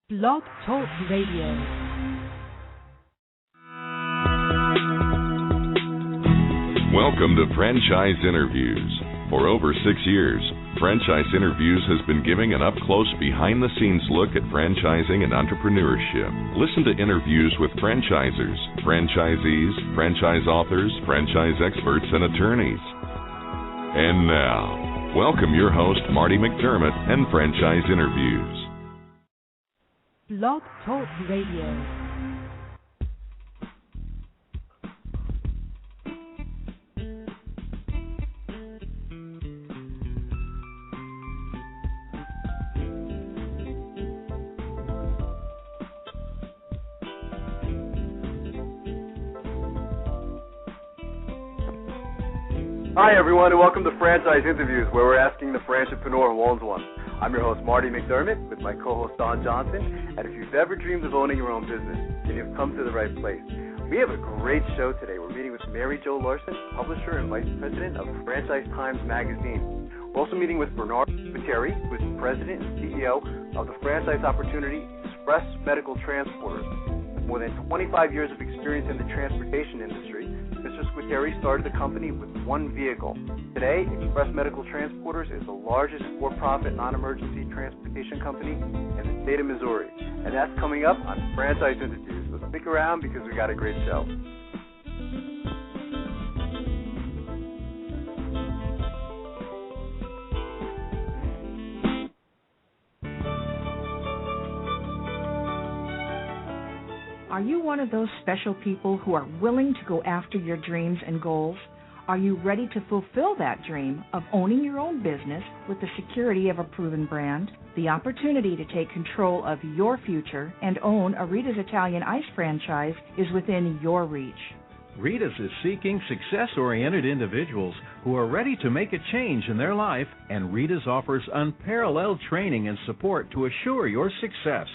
Blog Talk Radio. Welcome to Franchise Interviews. For over 6 years, Franchise Interviews has been giving an up-close, behind-the-scenes look at franchising and entrepreneurship. Listen to interviews with franchisers, franchisees, franchise authors, franchise experts, and attorneys. And now, welcome your host, Marty McDermott, and Franchise Interviews. Blog Talk Radio. Hi everyone, and welcome to Franchise Interviews, where we're asking the franchipreneur who owns one. I'm your host, Marty McDermott, with my co-host, Don Johnson, and if you've ever dreamed of owning your own business, then you've come to the right place. We have a great show today. We're meeting with Mary Jo Larson, publisher and vice president of Franchise Times magazine. We're also meeting with Bernard Squitieri, who is the president and CEO of the franchise opportunity Express Medical Transporters. With more than 25 years of experience in the transportation industry, Mr. Squitieri started the company with one vehicle. Today, Express Medical Transporters is the largest for-profit non-emergency transportation company in the state of Missouri. And that's coming up on Franchise Interviews. So stick around because we got a great show. Are you one of those special people who are willing to go after your dreams and goals? Are you ready to fulfill that dream of owning your own business with the security of a proven brand? The opportunity to take control of your future and own a Rita's Italian Ice franchise is within your reach. Rita's is seeking success-oriented individuals who are ready to make a change in their life, and Rita's offers unparalleled training and support to assure your success.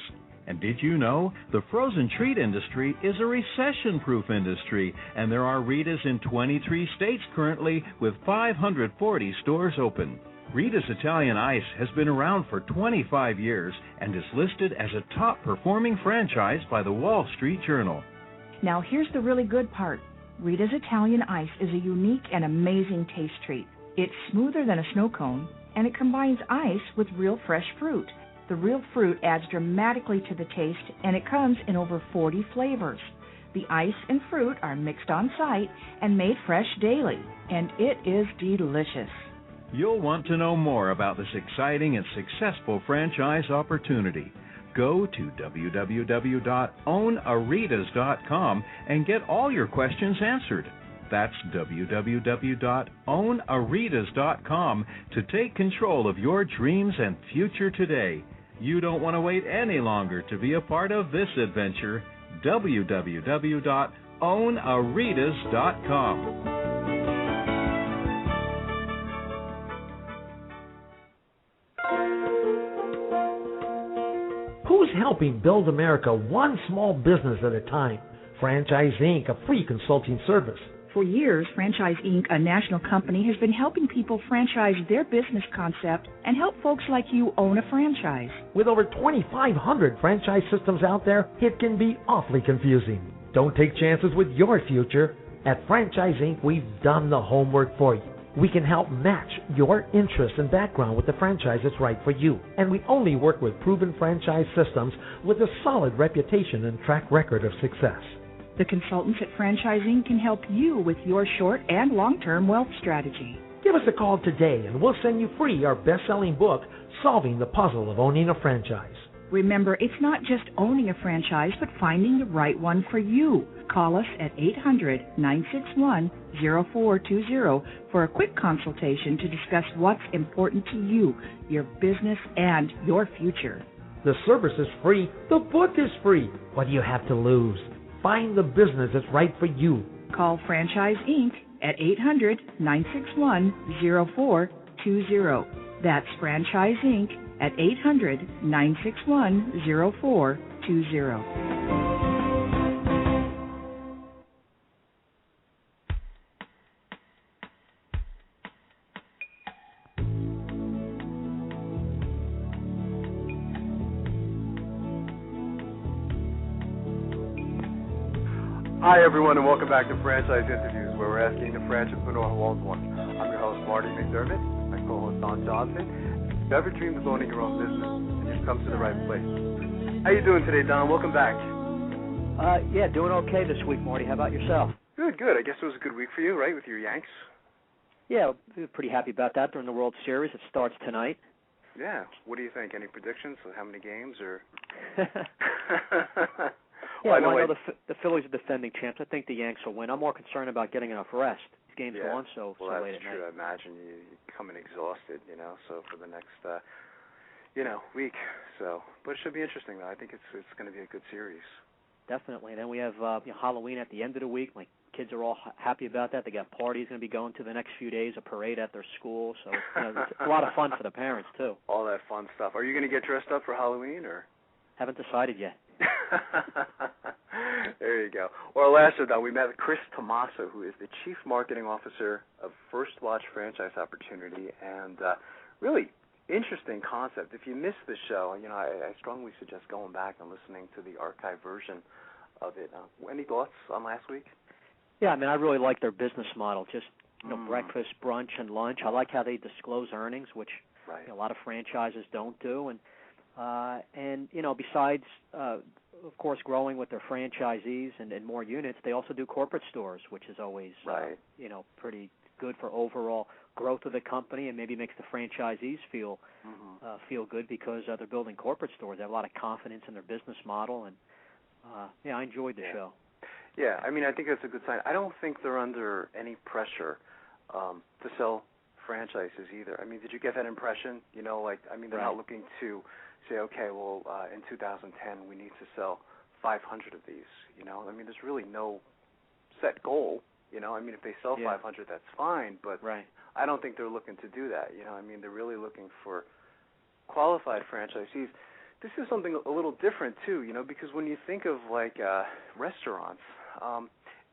And did you know the frozen treat industry is a recession-proof industry, and there are Rita's in 23 states currently with 540 stores open. Rita's Italian Ice has been around for 25 years and is listed as a top-performing franchise by the Wall Street Journal. Now here's the really good part. Rita's Italian Ice is a unique and amazing taste treat. It's smoother than a snow cone, and it combines ice with real fresh fruit. The real fruit adds dramatically to the taste, and it comes in over 40 flavors. The ice and fruit are mixed on site and made fresh daily, and it is delicious. You'll want to know more about this exciting and successful franchise opportunity. Go to www.ownaritas.com and get all your questions answered. That's www.ownaritas.com to take control of your dreams and future today. You don't want to wait any longer to be a part of this adventure. www.ownaritas.com. Who's helping build America one small business at a time? Franchise Inc., a free consulting service. For years, Franchise Inc., a national company, has been helping people franchise their business concept and help folks like you own a franchise. With over 2,500 franchise systems out there, it can be awfully confusing. Don't take chances with your future. At Franchise Inc., we've done the homework for you. We can help match your interest and background with the franchise that's right for you. And we only work with proven franchise systems with a solid reputation and track record of success. The consultants at Franchising can help you with your short and long-term wealth strategy. Give us a call today and we'll send you free our best-selling book, Solving the Puzzle of Owning a Franchise. Remember, it's not just owning a franchise, but finding the right one for you. Call us at 800-961-0420 for a quick consultation to discuss what's important to you, your business, and your future. The service is free. The book is free. What do you have to lose? Find the business that's right for you. Call Franchise Inc. at 800-961-0420. That's Franchise Inc. at 800-961-0420. Hi, everyone, and welcome back to Franchise Interviews, where we're asking the franchipreneur who owns one. I'm your host, Marty McDermott, my co-host, Don Johnson. If you've ever dreamed of owning your own business, then you've come to the right place. How you doing today, Don? Welcome back. Yeah, doing okay this week, Marty. How about yourself? Good, good. I guess it was a good week for you, right, with your Yanks? Yeah, we're pretty happy about that during the World Series. It starts tonight. Yeah. What do you think? Any predictions? How many games? Or? Yeah, I know the Phillies are defending champs. I think the Yanks will win. I'm more concerned about getting enough rest. These games go on so late at night. Well, that's true. I imagine you come in exhausted, so for the next, week. So, but it should be interesting, though. I think it's going to be a good series. Definitely. Then we have Halloween at the end of the week. My kids are all happy about that. They got parties going to be going to the next few days, a parade at their school. So it's a lot of fun for the parents, too. All that fun stuff. Are you going to get dressed up for Halloween, or? Haven't decided yet. There you go. Well, last show, we met Chris Tomaso, who is the Chief Marketing Officer of First Watch Franchise Opportunity, and really interesting concept. If you missed the show, I strongly suggest going back and listening to the archive version of it. Any thoughts on last week? Yeah, I really like their business model, just breakfast, brunch, and lunch. I like how they disclose earnings, which a lot of franchises don't do, and besides, of course, growing with their franchisees and more units, they also do corporate stores, which is always, pretty good for overall growth of the company, and maybe makes the franchisees feel good because they're building corporate stores. They have a lot of confidence in their business model, and I enjoyed the show. Yeah, I think that's a good sign. I don't think they're under any pressure to sell franchises either. Did you get that impression? They're not looking to say, okay, well, in 2010 we need to sell 500 of these. There's really no set goal. If they sell 500, that's fine, but I don't think they're looking to do that. They're really looking for qualified franchisees. This is something a little different too, because when you think of restaurants,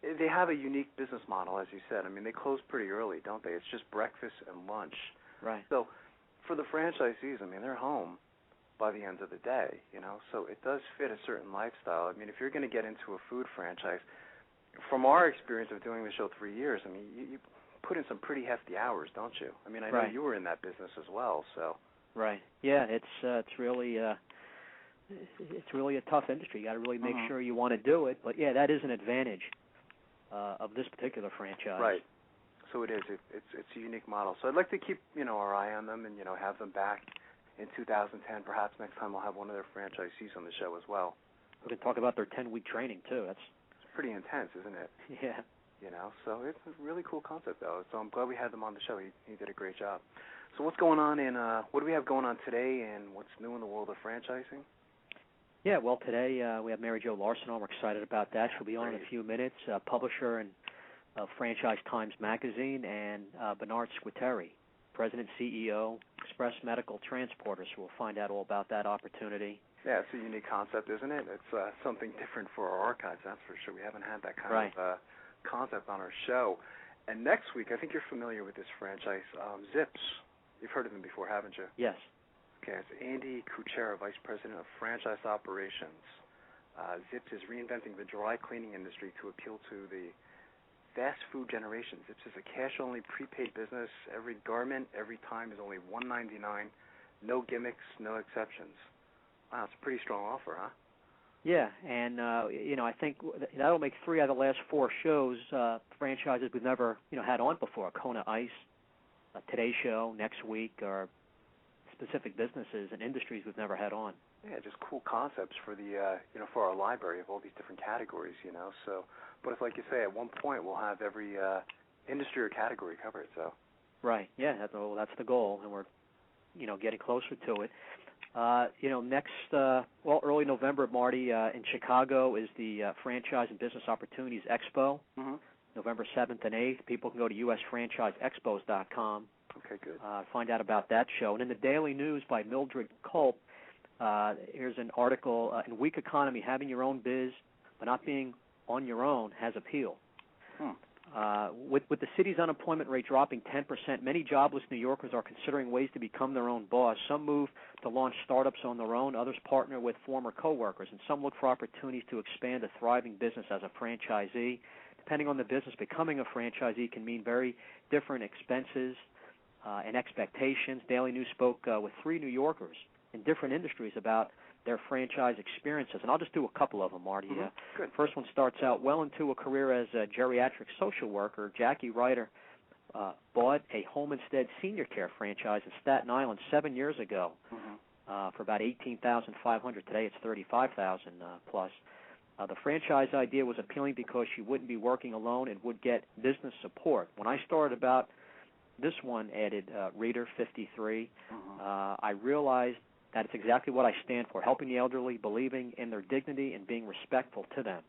they have a unique business model, as you said. They close pretty early, don't they? It's just breakfast and lunch. Right. So for the franchisees, they're home by the end of the day, so it does fit a certain lifestyle. If you're going to get into a food franchise, from our experience of doing the show 3 years, you put in some pretty hefty hours, don't you? I know you were in that business as well, so. Right. Yeah, it's really a tough industry. You got to really make sure you want to do it. But that is an advantage of this particular franchise. Right. So it is. It's a unique model. So I'd like to keep our eye on them and have them back in 2010. Perhaps next time we'll have one of their franchisees on the show as well. We can talk about their 10-week training too. It's pretty intense, isn't it? Yeah. So it's a really cool concept though. So I'm glad we had them on the show. He did a great job. So what's going on what do we have going on today, and what's new in the world of franchising? Yeah, well, today we have Mary Jo Larson on. We're excited about that. She'll be on in a few minutes, publisher of Franchise Times Magazine, and Bernard Squitieri, President, CEO, Express Medical Transporters. So we'll find out all about that opportunity. Yeah, it's a unique concept, isn't it? It's something different for our archives, that's for sure. We haven't had that kind of concept on our show. And next week, I think you're familiar with this franchise, Zips. You've heard of them before, haven't you? Yes. Okay, it's Andy Kuchera, Vice President of Franchise Operations. Zips is reinventing the dry cleaning industry to appeal to the fast food generation. Zips is a cash-only prepaid business. Every garment, every time is only $1.99. No gimmicks, no exceptions. Wow, it's a pretty strong offer, huh? Yeah, and I think that'll make 3 out of the last 4 shows franchises we've never had on before. Kona Ice, Today's Show, next week, or specific businesses and industries we've never had on. Yeah, just cool concepts for the for our library of all these different categories. So, but it's like you say, at one point we'll have every industry or category covered. So. Right. Yeah, that's the goal, and we're getting closer to it. Next, early November, Marty, in Chicago is the Franchise and Business Opportunities Expo, November 7th and 8th. People can go to usfranchiseexpos.com. Okay, good. Find out about that show. And in the Daily News by Mildred Culp, here's an article, in weak economy, having your own biz but not being on your own has appeal. With the city's unemployment rate dropping 10%, many jobless New Yorkers are considering ways to become their own boss. Some move to launch startups on their own. Others partner with former coworkers, and some look for opportunities to expand a thriving business as a franchisee. Depending on the business, becoming a franchisee can mean very different expenses and expectations. Daily News spoke with 3 New Yorkers in different industries about their franchise experiences, and I'll just do a couple of them, Marty. Good. First one starts out well into a career as a geriatric social worker. Jackie Ryder bought a Homestead Senior Care franchise in Staten Island 7 years ago for about $18,500. Today it's $35,000 plus. The franchise idea was appealing because she wouldn't be working alone and would get business support. When I started about this one, added Reader 53, I realized that it's exactly what I stand for, helping the elderly, believing in their dignity, and being respectful to them.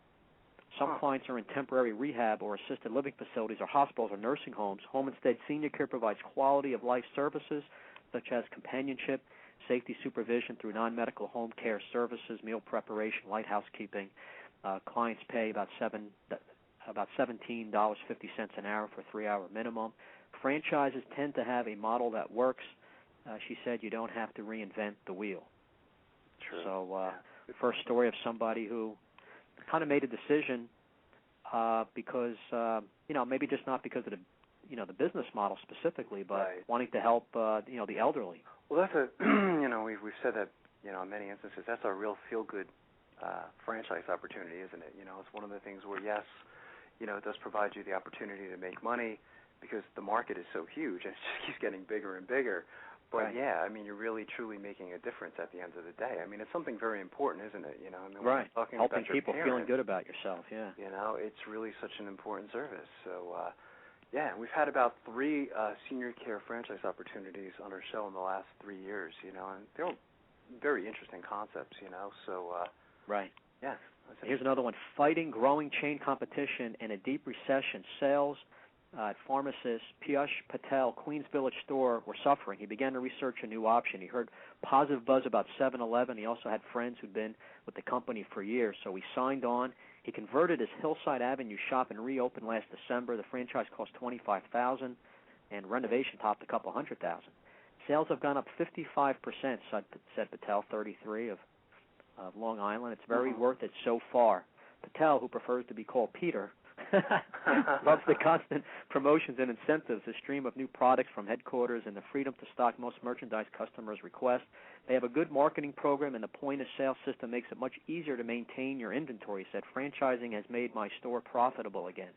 Some clients are in temporary rehab or assisted living facilities or hospitals or nursing homes. Homestead Senior Care provides quality of life services such as companionship, safety supervision through non-medical home care services, meal preparation, light housekeeping. Clients pay about $17.50 an hour for a 3-hour minimum. Franchises tend to have a model that works. She said you don't have to reinvent the wheel. True. So first story of somebody who kind of made a decision because, maybe just not because of the business model specifically, but wanting to help, the elderly. Well, that's we've said that, in many instances, that's a real feel-good franchise opportunity, isn't it? It's one of the things where, yes, it does provide you the opportunity to make money because the market is so huge and it just keeps getting bigger and bigger. But, you're really, truly making a difference at the end of the day. It's something very important, isn't it? When you're talking helping about people parents, feeling good about yourself, it's really such an important service. So, we've had about 3 senior care franchise opportunities on our show in the last 3 years, and they're all very interesting concepts, so... Yeah. Here's another one. Fighting growing chain competition and a deep recession. Sales at pharmacist Piyush Patel, Queens Village store, were suffering. He began to research a new option. He heard positive buzz about 7-Eleven. He also had friends who'd been with the company for years, so he signed on. He converted his Hillside Avenue shop and reopened last December. The franchise cost $25,000, and renovation topped a couple $100,000. Sales have gone up 55%, said Patel, 33, of Long Island. It's very worth it so far. Patel, who prefers to be called Peter, loves the constant promotions and incentives, a stream of new products from headquarters, and the freedom to stock most merchandise customers request. They have a good marketing program, and the point-of-sale system makes it much easier to maintain your inventory. He said, franchising has made my store profitable again.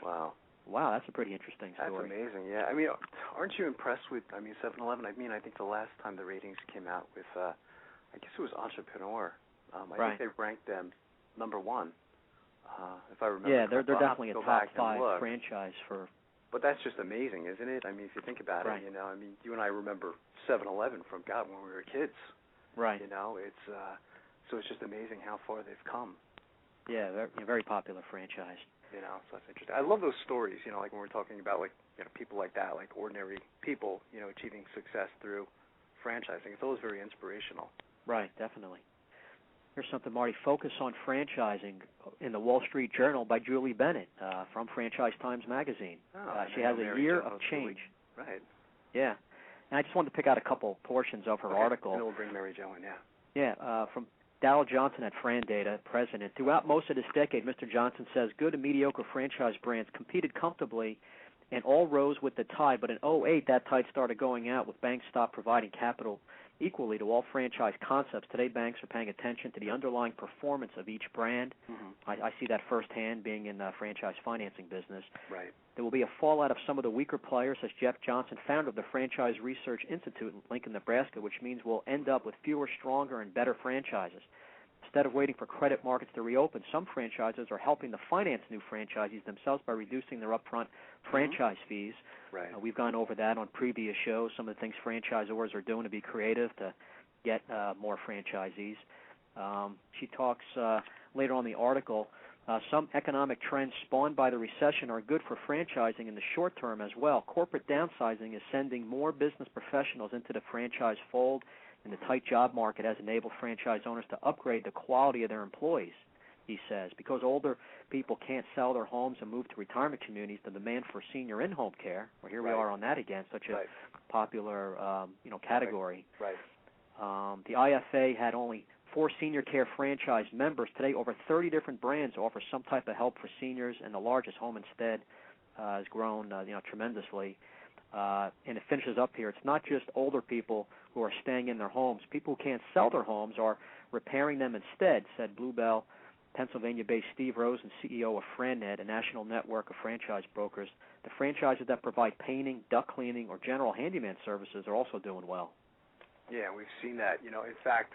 Wow, that's a pretty interesting story. That's amazing, yeah. Aren't you impressed with, 7-Eleven? I think the last time the ratings came out with, I guess it was Entrepreneur. I think they ranked them number 1. If I remember. Yeah, they're definitely a top 5 franchise for. But that's just amazing, isn't it? If you think about it, you and I remember 7-Eleven from when we were kids. Right. It's so it's just amazing how far they've come. Yeah, they're very popular franchise. So that's interesting. I love those stories. Like when we're talking about people like that, like ordinary people, achieving success through franchising. It's always very inspirational. Right, definitely. Here's something, Marty. Focus on franchising in the Wall Street Journal by Julie Bennett from Franchise Times Magazine. She has a year of change. Right. Yeah. And I just wanted to pick out a couple portions of her article. And we'll bring Mary Jo in, Yeah, from Darrell Johnson at FranData, president. Throughout most of this decade, Mr. Johnson says good and mediocre franchise brands competed comfortably and all rose with the tide. But in 2008, that tide started going out with banks stopped providing capital equally to all franchise concepts. Today, banks are paying attention to the underlying performance of each brand. I see that firsthand being in the franchise financing business. Right. There will be a fallout of some of the weaker players, says Jeff Johnson, founder of the Franchise Research Institute in Lincoln, Nebraska, which means we'll end up with fewer, stronger, and better franchises. Instead of waiting for credit markets to reopen, some franchises are helping to finance new franchisees themselves by reducing their upfront franchise fees. Right. We've gone over that on previous shows, some of the things franchisors are doing to be creative to get more franchisees. She talks later on in the article, some economic trends spawned by the recession are good for franchising in the short term as well. Corporate downsizing is sending more business professionals into the franchise fold, and the tight job market has enabled franchise owners to upgrade the quality of their employees. he says. Because older people can't sell their homes and move to retirement communities, the demand for senior in-home care, well, here we are on that again, such a popular category. Right. The IFA had only 4 senior care franchise members. Today, over 30 different brands offer some type of help for seniors, and the largest, Home Instead, has grown tremendously. And it finishes up here. It's not just older people who are staying in their homes. People who can't sell their homes are repairing them instead, said Bluebell, Pennsylvania-based Steve Rosen, CEO of FranNet, a national network of franchise brokers. The franchises that provide painting, duct cleaning, or general handyman services are also doing well. Yeah, we've seen that. In fact,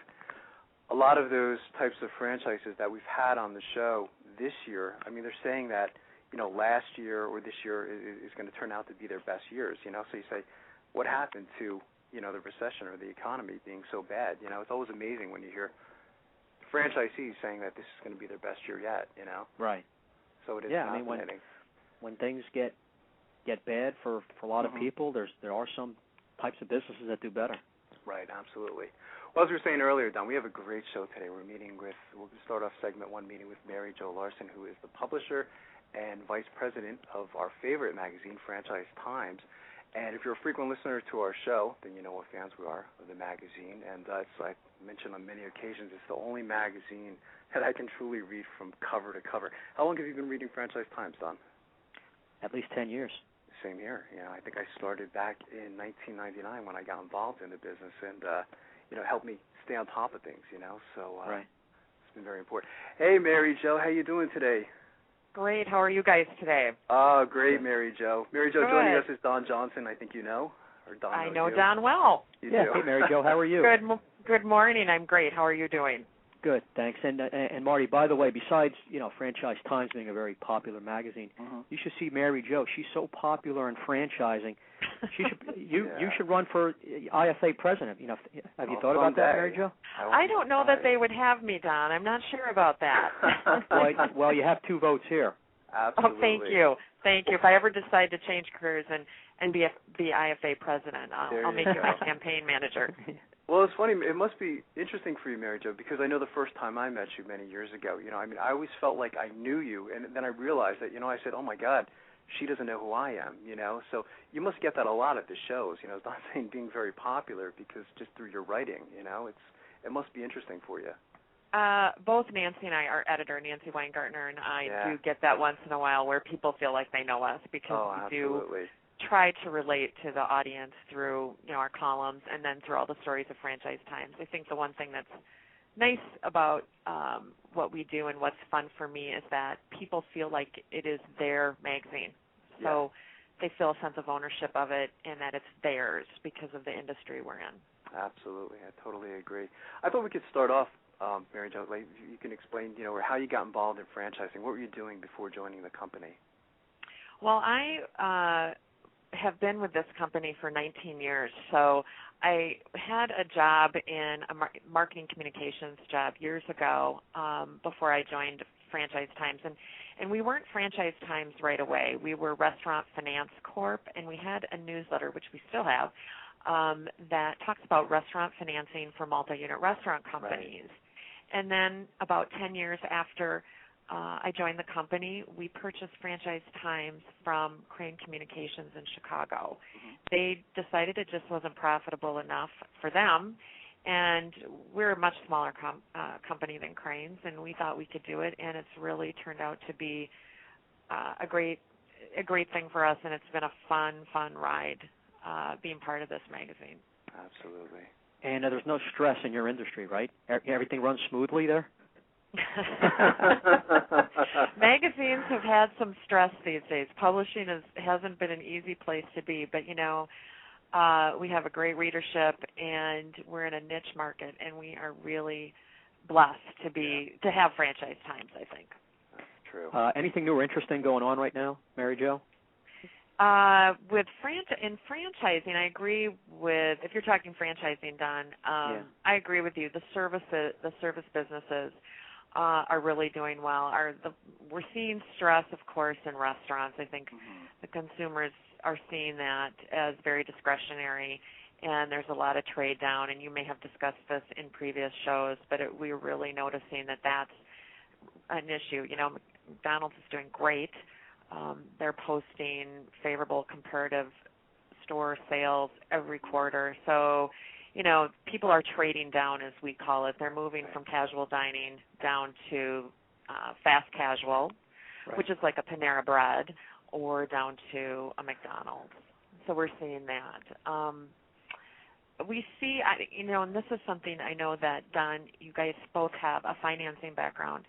a lot of those types of franchises that we've had on the show this year, I mean, they're saying that, last year or this year is going to turn out to be their best years, So you say, what happened to, the recession or the economy being so bad? It's always amazing when you hear franchisees saying that this is going to be their best year yet, Right. So it is I fascinating. mean, when things get bad for a lot of people, there are some types of businesses that do better. Right, absolutely. Well, as we were saying earlier, Don, we have a great show today. We'll start off segment 1 meeting with Mary Jo Larson, who is the publisher and vice president of our favorite magazine, Franchise Times. And if you're a frequent listener to our show, then you know what fans we are of the magazine. And it's like I mentioned on many occasions, it's the only magazine that I can truly read from cover to cover. How long have you been reading Franchise Times, Don? At least 10 years. Same here. I think I started back in 1999 when I got involved in the business, and helped me stay on top of things. So right. It's been very important. Hey, Mary Jo, how you doing today? Great. How are you guys today? Oh, great, Mary Jo. Mary Jo, Good. joining us is Don Johnson. I think you know, or Don. I know you. Don well. You yeah. do. Hey, Mary Jo, how are you? Good morning. I'm great. How are you doing? Good, thanks. And Marty, by the way, besides Franchise Times being a very popular magazine, you should see Mary Jo. She's so popular in franchising. She should you should run for IFA president. Have you thought about that, Mary Jo? I don't know that they would have me, Don. I'm not sure about that. Well, you have 2 votes here. Absolutely. Oh, thank you. Thank you. If I ever decide to change careers and be IFA president, I'll make you my campaign manager. Well, it's funny. It must be interesting for you, Mary Jo, because I know the first time I met you many years ago, I always felt like I knew you, and then I realized that, I said, oh, my God, she doesn't know who I am, So you must get that a lot at the shows, It's not saying being very popular because just through your writing, it must be interesting for you. Both Nancy and I, our editor, Nancy Weingartner, and I do get that once in a while where people feel like they know us because we do try to relate to the audience through our columns and then through all the stories of Franchise Times. I think the one thing that's nice about what we do and what's fun for me is that people feel like it is their magazine. So they feel a sense of ownership of it and that it's theirs because of the industry we're in. Absolutely. I totally agree. I thought we could start off, Mary Jo, you can explain, how you got involved in franchising. What were you doing before joining the company? Well, I have been with this company for 19 years. So I had a job in a marketing communications job years ago before I joined Franchise Times. And we weren't Franchise Times right away. We were Restaurant Finance Corp., and we had a newsletter, which we still have, that talks about restaurant financing for multi-unit restaurant companies. Right. And then about 10 years after I joined the company, we purchased Franchise Times from Crane Communications in Chicago. They decided it just wasn't profitable enough for them, and we're a much smaller company than Crane's, and we thought we could do it, and it's really turned out to be a great thing for us, and it's been a fun ride being part of this magazine. Absolutely. And there's no stress in your industry, right? Everything runs smoothly there? Magazines have had some stress these days. Publishing hasn't been an easy place to be, but we have a great readership and we're in a niche market, and we are really blessed to have Franchise Times, I think. That's true. Anything new or interesting going on right now, Mary Jo? In franchising, I agree with, if you're talking franchising, Don, I agree with you. The service businesses are really doing well. We're seeing stress, of course, in restaurants. I think the consumers are seeing that as very discretionary, and there's a lot of trade down, and you may have discussed this in previous shows, but we're really noticing that that's an issue. McDonald's is doing great. They're posting favorable comparative store sales every quarter. So, people are trading down, as we call it. They're moving from casual dining down to fast casual, which is like a Panera Bread, or down to a McDonald's. So we're seeing that. We see, and this is something I know that, Don, you guys both have a financing background.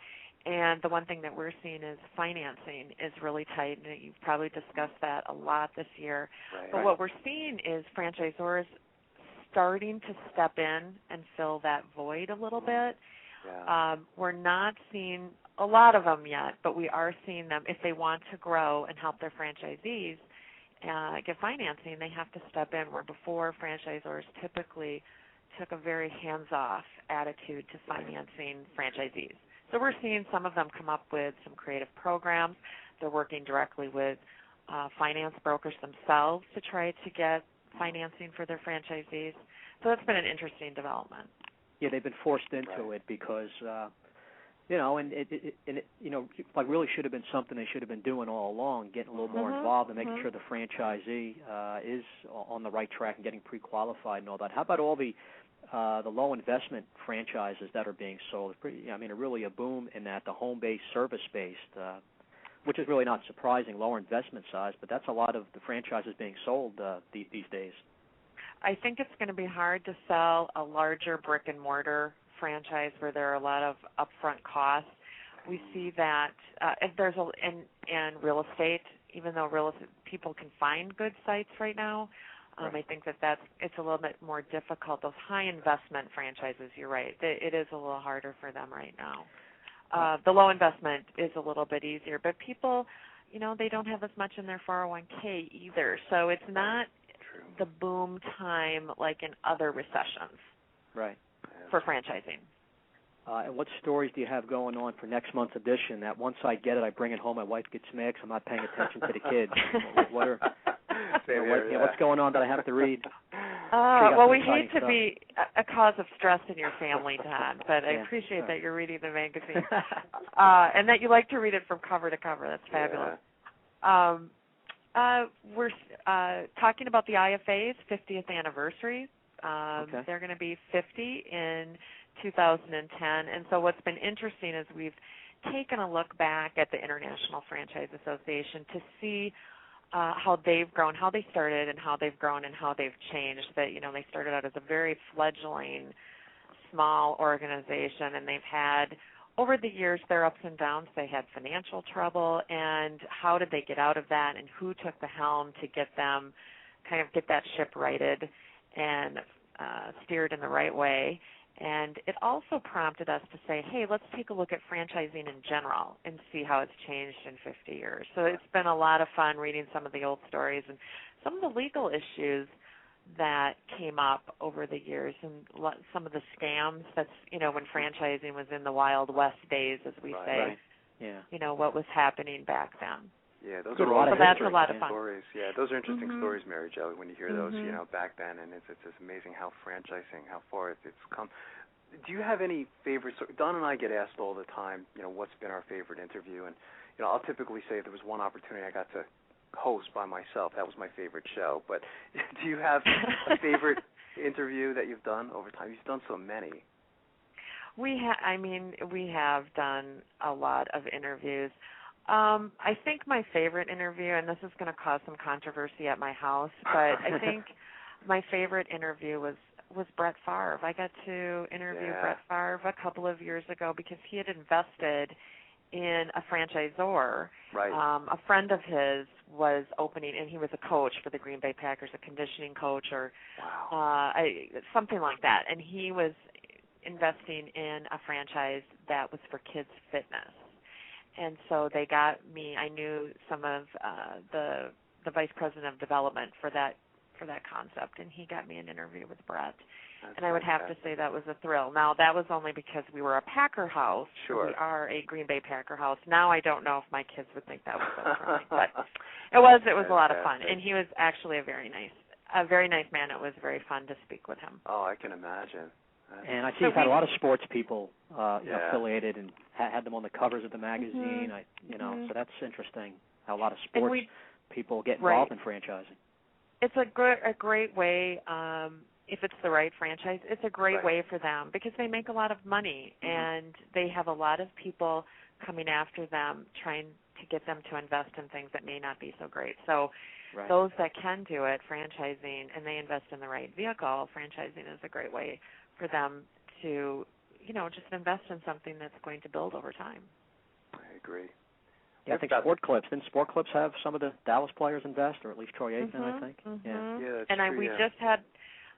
And the one thing that we're seeing is financing is really tight, and you've probably discussed that a lot this year. But what we're seeing is franchisors starting to step in and fill that void a little bit. We're not seeing a lot of them yet, but we are seeing them. If they want to grow and help their franchisees get financing, they have to step in, where before franchisors typically took a very hands-off attitude to financing franchisees. So we're seeing some of them come up with some creative programs. They're working directly with finance brokers themselves to try to get financing for their franchisees. So that's been an interesting development. Yeah, they've been forced into it because, like really should have been something they should have been doing all along, getting a little more involved and making sure the franchisee is on the right track and getting pre-qualified and all that. How about all the low investment franchises that are being sold? Really a boom in that, the home-based, service-based, which is really not surprising, lower investment size, but that's a lot of the franchises being sold these days. I think it's going to be hard to sell a larger brick-and-mortar franchise where there are a lot of upfront costs. We see that if there's in real estate, even though people can find good sites right now, I think it's a little bit more difficult. Those high investment franchises, you're right, it is a little harder for them right now. The low investment is a little bit easier, but people, they don't have as much in their 401k either, so it's not the boom time like in other recessions. Right. For franchising. And what stories do you have going on for next month's edition? That once I get it, I bring it home, my wife gets mad 'cause I'm not paying attention to the kids. What's going on that I have to read? Well, we hate to be a cause of stress in your family, Don, but I appreciate that you're reading the magazine and that you like to read it from cover to cover. That's fabulous. We're talking about the IFA's 50th anniversary. They're going to be 50 in 2010, and so what's been interesting is we've taken a look back at the International Franchise Association to see how they've grown, how they started, and how they've grown, and how they've changed. That they started out as a very fledgling, small organization, and they've had over the years their ups and downs. They had financial trouble, and how did they get out of that, and who took the helm to get them kind of get that ship righted and steered in the right way. And it also prompted us to say, hey, let's take a look at franchising in general and see how it's changed in 50 years. So it's been a lot of fun reading some of the old stories and some of the legal issues that came up over the years and some of the scams that's, when franchising was in the Wild West days, as we say, what was happening back then. Yeah, those are a lot of fun stories. Yeah, those are interesting stories, Mary Jo, when you hear those, back then, and it's just amazing how franchising, how far it's come. Do you have any favorites? Don and I get asked all the time, what's been our favorite interview, and I'll typically say if there was one opportunity I got to host by myself, that was my favorite show. But do you have a favorite interview that you've done over time? You've done so many. We have done a lot of interviews. I think my favorite interview, and this is going to cause some controversy at my house, but I think my favorite interview was Brett Favre. I got to interview Brett Favre a couple of years ago because he had invested in a franchisor. Right. A friend of his was opening, and he was a coach for the Green Bay Packers, a conditioning coach or something like that, and he was investing in a franchise that was for kids' fitness. And so they got me. I knew some of the vice president of development for that concept, and he got me an interview with Brett. And I would have to say that was a thrill. Now, that was only because we were a Packer house. Sure. We are a Green Bay Packer house. Now I don't know if my kids would think that was so thrilling, but it was a lot of fun. And he was actually a very nice man. It was very fun to speak with him. Oh, I can imagine. And I see you've had a lot of sports people affiliated and had them on the covers of the magazine. So that's interesting how a lot of sports people get involved in franchising. It's a great way. If it's the right franchise, it's a great way for them because they make a lot of money and they have a lot of people coming after them trying to get them to invest in things that may not be so great. So those that can do it, franchising, and they invest in the right vehicle, franchising is a great way for them to, just invest in something that's going to build over time. I agree. Yeah, I think didn't Sport Clips have some of the Dallas players invest, or at least Troy Aikman, I think? Yeah, that's and true, we just had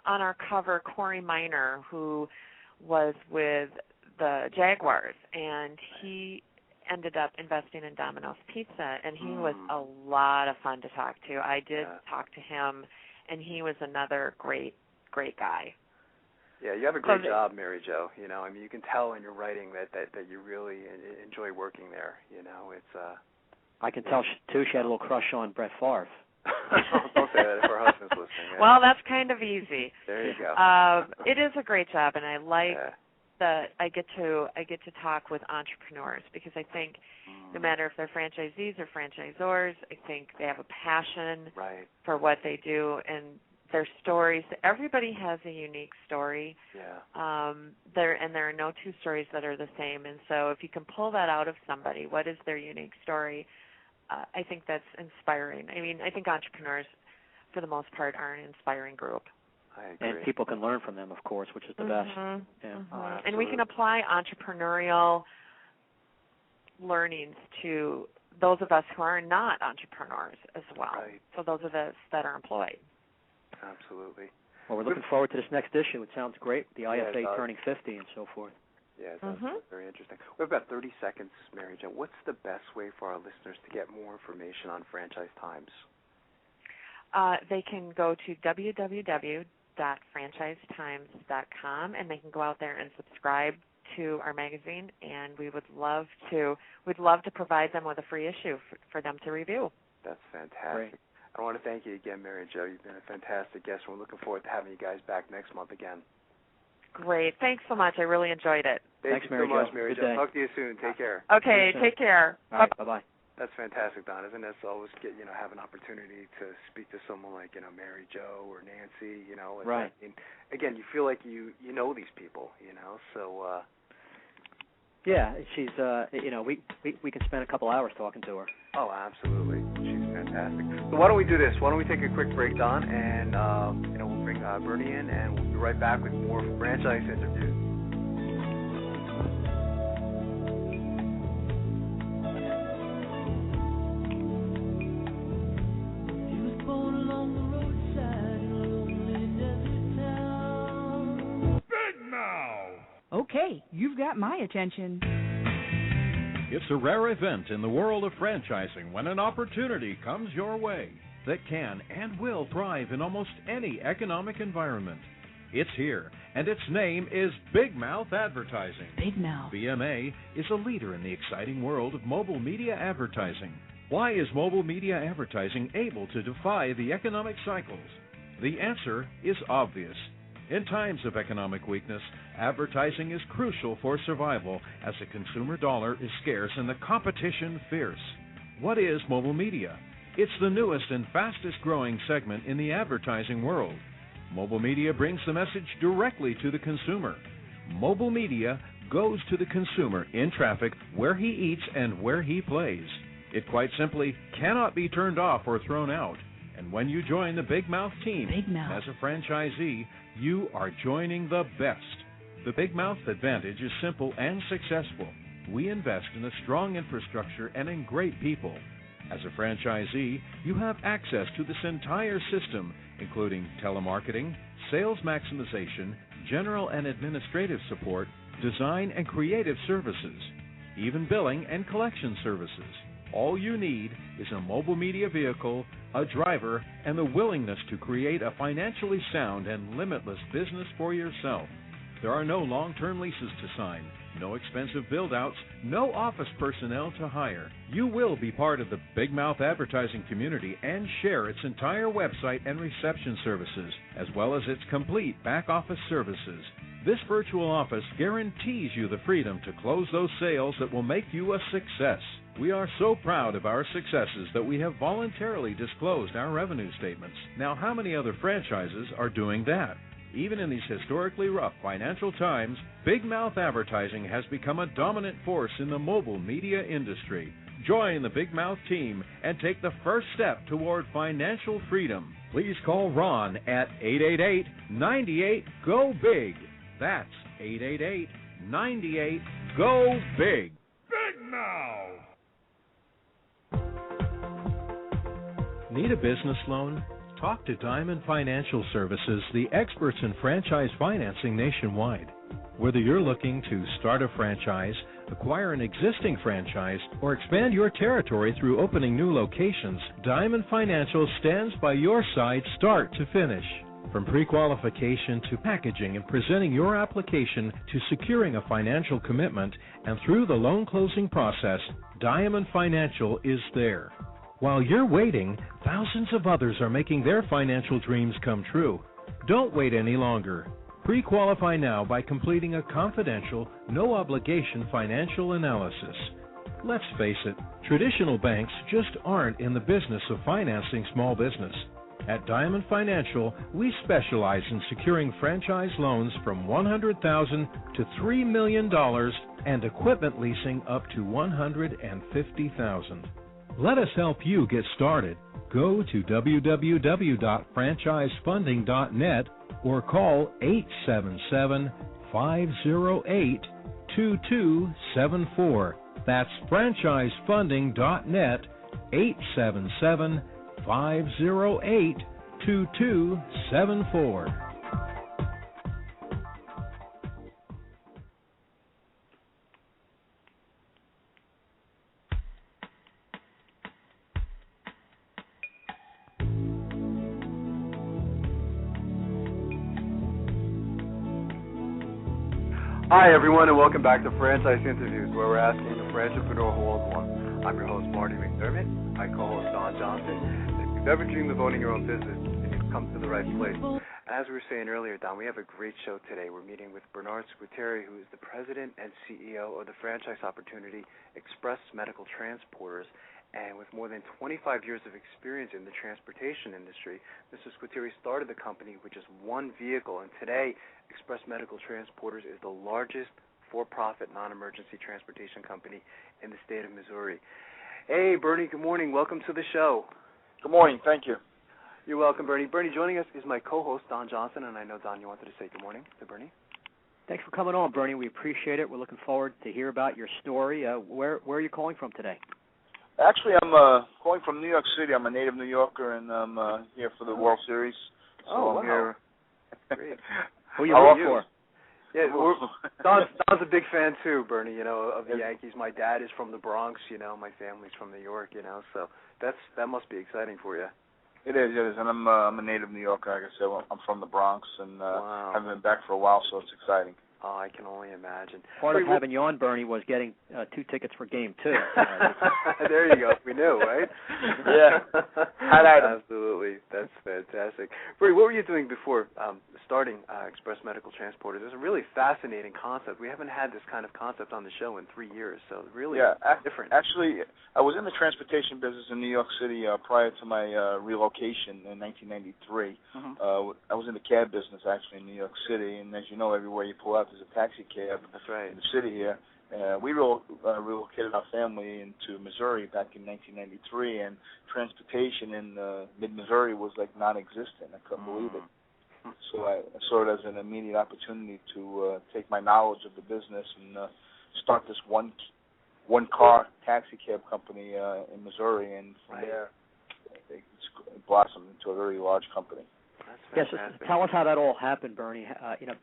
on our cover Corey Minor, who was with the Jaguars, and he ended up investing in Domino's Pizza, and he was a lot of fun to talk to. I did talk to him, and he was another great guy. Yeah, you have a great job, Mary Jo. You can tell in your writing that you really enjoy working there. It's. I can tell too. She had a little crush on Brett Favre. Don't say that if her husband's listening. Yeah. Well, that's kind of easy. There you go. It is a great job, and I like that I get to talk with entrepreneurs because I think no matter if they're franchisees or franchisors, I think they have a passion for what they do and their stories. Everybody has a unique story. Yeah. There are no two stories that are the same, and so if you can pull that out of somebody, what is their unique story? I think that's inspiring. I mean, I think entrepreneurs, for the most part, are an inspiring group. I agree. And people can learn from them, of course, which is the best. Yeah. Oh, and we can apply entrepreneurial learnings to those of us who are not entrepreneurs as well. Right. So those of us that are employed. Absolutely. Well, we're looking forward to this next issue. It sounds great. The IFA turning 50 and so forth. Yeah, that's very interesting. We have about 30 seconds, Mary Jo. What's the best way for our listeners to get more information on Franchise Times? They can go to www.franchisetimes.com and they can go out there and subscribe to our magazine, and we'd love to provide them with a free issue for them to review. That's fantastic. Great. I want to thank you again, Mary Jo. You've been a fantastic guest, and we're looking forward to having you guys back next month again. Great. Thanks so much. I really enjoyed it. Thanks Mary so much, Jo. Mary Good Jo. day. Talk to you soon. Take care. Okay, take care. All right, bye-bye. That's fantastic, Don. Isn't it? Always have an opportunity to speak to someone like, Mary Jo or Nancy, Right. Again, you feel like you know these people, so. Yeah, she's, we can spend a couple hours talking to her. Oh, absolutely. She's fantastic. So why don't we do this? Why don't we take a quick break, Don, and, we'll bring Bernie in, and we'll be right back with more franchise interviews. Okay, you've got my attention. It's a rare event in the world of franchising when an opportunity comes your way that can and will thrive in almost any economic environment. It's here, and its name is Big Mouth Advertising. Big Mouth. BMA is a leader in the exciting world of mobile media advertising. Why is mobile media advertising able to defy the economic cycles? The answer is obvious. In times of economic weakness, advertising is crucial for survival as the consumer dollar is scarce and the competition fierce. What is mobile media? It's the newest and fastest growing segment in the advertising world. Mobile media brings the message directly to the consumer. Mobile media goes to the consumer in traffic where he eats and where he plays. It quite simply cannot be turned off or thrown out. And when you join the Big Mouth team as a franchisee, you are joining the best. The Big Mouth advantage is simple and successful. We invest in a strong infrastructure and in great people. As a franchisee, you have access to this entire system, including telemarketing, sales maximization, general and administrative support, design and creative services, even billing and collection services. All you need is a mobile media vehicle, a driver, and the willingness to create a financially sound and limitless business for yourself. There are no long-term leases to sign, no expensive build-outs, no office personnel to hire. You will be part of the Big Mouth advertising community and share its entire website and reception services, as well as its complete back-office services. This virtual office guarantees you the freedom to close those sales that will make you a success. We are so proud of our successes that we have voluntarily disclosed our revenue statements. Now, how many other franchises are doing that? Even in these historically rough financial times, big mouth advertising has become a dominant force in the mobile media industry. Join the Big Mouth team and take the first step toward financial freedom. Please call Ron at 888-98-GO-BIG. That's 888-98-GO-BIG. Big Mouth! Need a business loan? Talk to Diamond Financial Services, the experts in franchise financing nationwide. Whether you're looking to start a franchise, acquire an existing franchise, or expand your territory through opening new locations, Diamond Financial stands by your side start to finish. From pre-qualification to packaging and presenting your application to securing a financial commitment and through the loan closing process, Diamond Financial is there. While you're waiting, thousands of others are making their financial dreams come true. Don't wait any longer. Pre-qualify now by completing a confidential, no-obligation financial analysis. Let's face it, traditional banks just aren't in the business of financing small business. At Diamond Financial, we specialize in securing franchise loans from $100,000 to $3 million and equipment leasing up to $150,000. Let us help you get started. Go to www.franchisefunding.net or call 877-508-2274. That's franchisefunding.net, 877-508-2274. Hi, everyone, and welcome back to Franchise Interviews, where we're asking the entrepreneur who owns one. I'm your host, Marty McDermott. My co-host, Don Johnson. And if you've ever dreamed of owning your own business, then you've come to the right place. As we were saying earlier, Don, we have a great show today. We're meeting with Bernard Squitieri, who is the president and CEO of the franchise opportunity Express Medical Transporters. And with more than 25 years of experience in the transportation industry, Mr. Squitieri started the company with just one vehicle. And today, Express Medical Transporters is the largest for-profit non-emergency transportation company in the state of Missouri. Hey, Bernie, good morning. Welcome to the show. Good morning. Thank you. You're welcome, Bernie. Bernie, joining us is my co-host, Don Johnson, and I know, Don, you wanted to say good morning to Bernie. Thanks for coming on, Bernie. We appreciate it. We're looking forward to hear about your story. Where are you calling from today? Actually, I'm calling from New York City. I'm a native New Yorker, and I'm here for the World Series. So wow. I'm here. Great. Who are you rooting for? Yeah, Don's a big fan too, Bernie, of the Yankees. My dad is from the Bronx, my family's from New York, so that must be exciting for you. It is, and I'm a native New Yorker. Like I said, I'm from the Bronx, and haven't been back for a while, so it's exciting. Oh, I can only imagine. Part of having you on, Bernie, was getting 2 tickets for Game 2. There you go. We knew, right? Yeah. Absolutely. That's fantastic. Bernie, what were you doing before starting Express Medical Transporters? It's a really fascinating concept. We haven't had this kind of concept on the show in 3 years, so really different. Actually, I was in the transportation business in New York City prior to my relocation in 1993. Mm-hmm. I was in the cab business, actually, in New York City, and as you know, everywhere you pull out, there's a taxi cab. That's right. In the city here. We relocated our family into Missouri back in 1993, and transportation in mid-Missouri was like non-existent. I couldn't believe it. So I saw it as an immediate opportunity to take my knowledge of the business and start this one-car taxi cab company in Missouri, and from there it blossomed into a very large company. Yes, tell us how that all happened, Bernie.